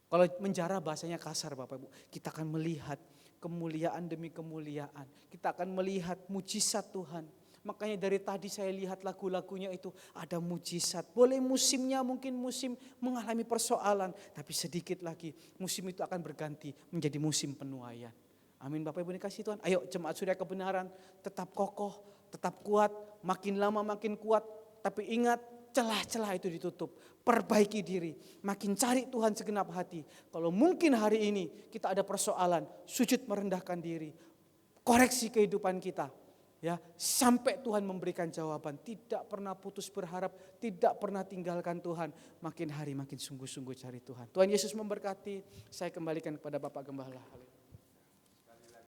Kalau menjarah bahasanya kasar Bapak Ibu, kita akan melihat kemuliaan demi kemuliaan. Kita akan melihat mujizat Tuhan. Makanya dari tadi saya lihat lagu-lagunya itu ada mujizat. Boleh musimnya mungkin musim mengalami persoalan. Tapi sedikit lagi musim itu akan berganti menjadi musim penuaian. Amin Bapak Ibu dikasihi Tuhan. Ayo jemaat Surya Kebenaran tetap kokoh, tetap kuat. Makin lama makin kuat. Tapi ingat celah-celah itu ditutup. Perbaiki diri. Makin cari Tuhan segenap hati. Kalau mungkin hari ini kita ada persoalan, sujud merendahkan diri. Koreksi kehidupan kita. Ya, sampai Tuhan memberikan jawaban, tidak pernah putus berharap, tidak pernah tinggalkan Tuhan, makin hari makin sungguh-sungguh cari Tuhan. Tuhan Yesus memberkati, saya kembalikan kepada Bapak Gembala.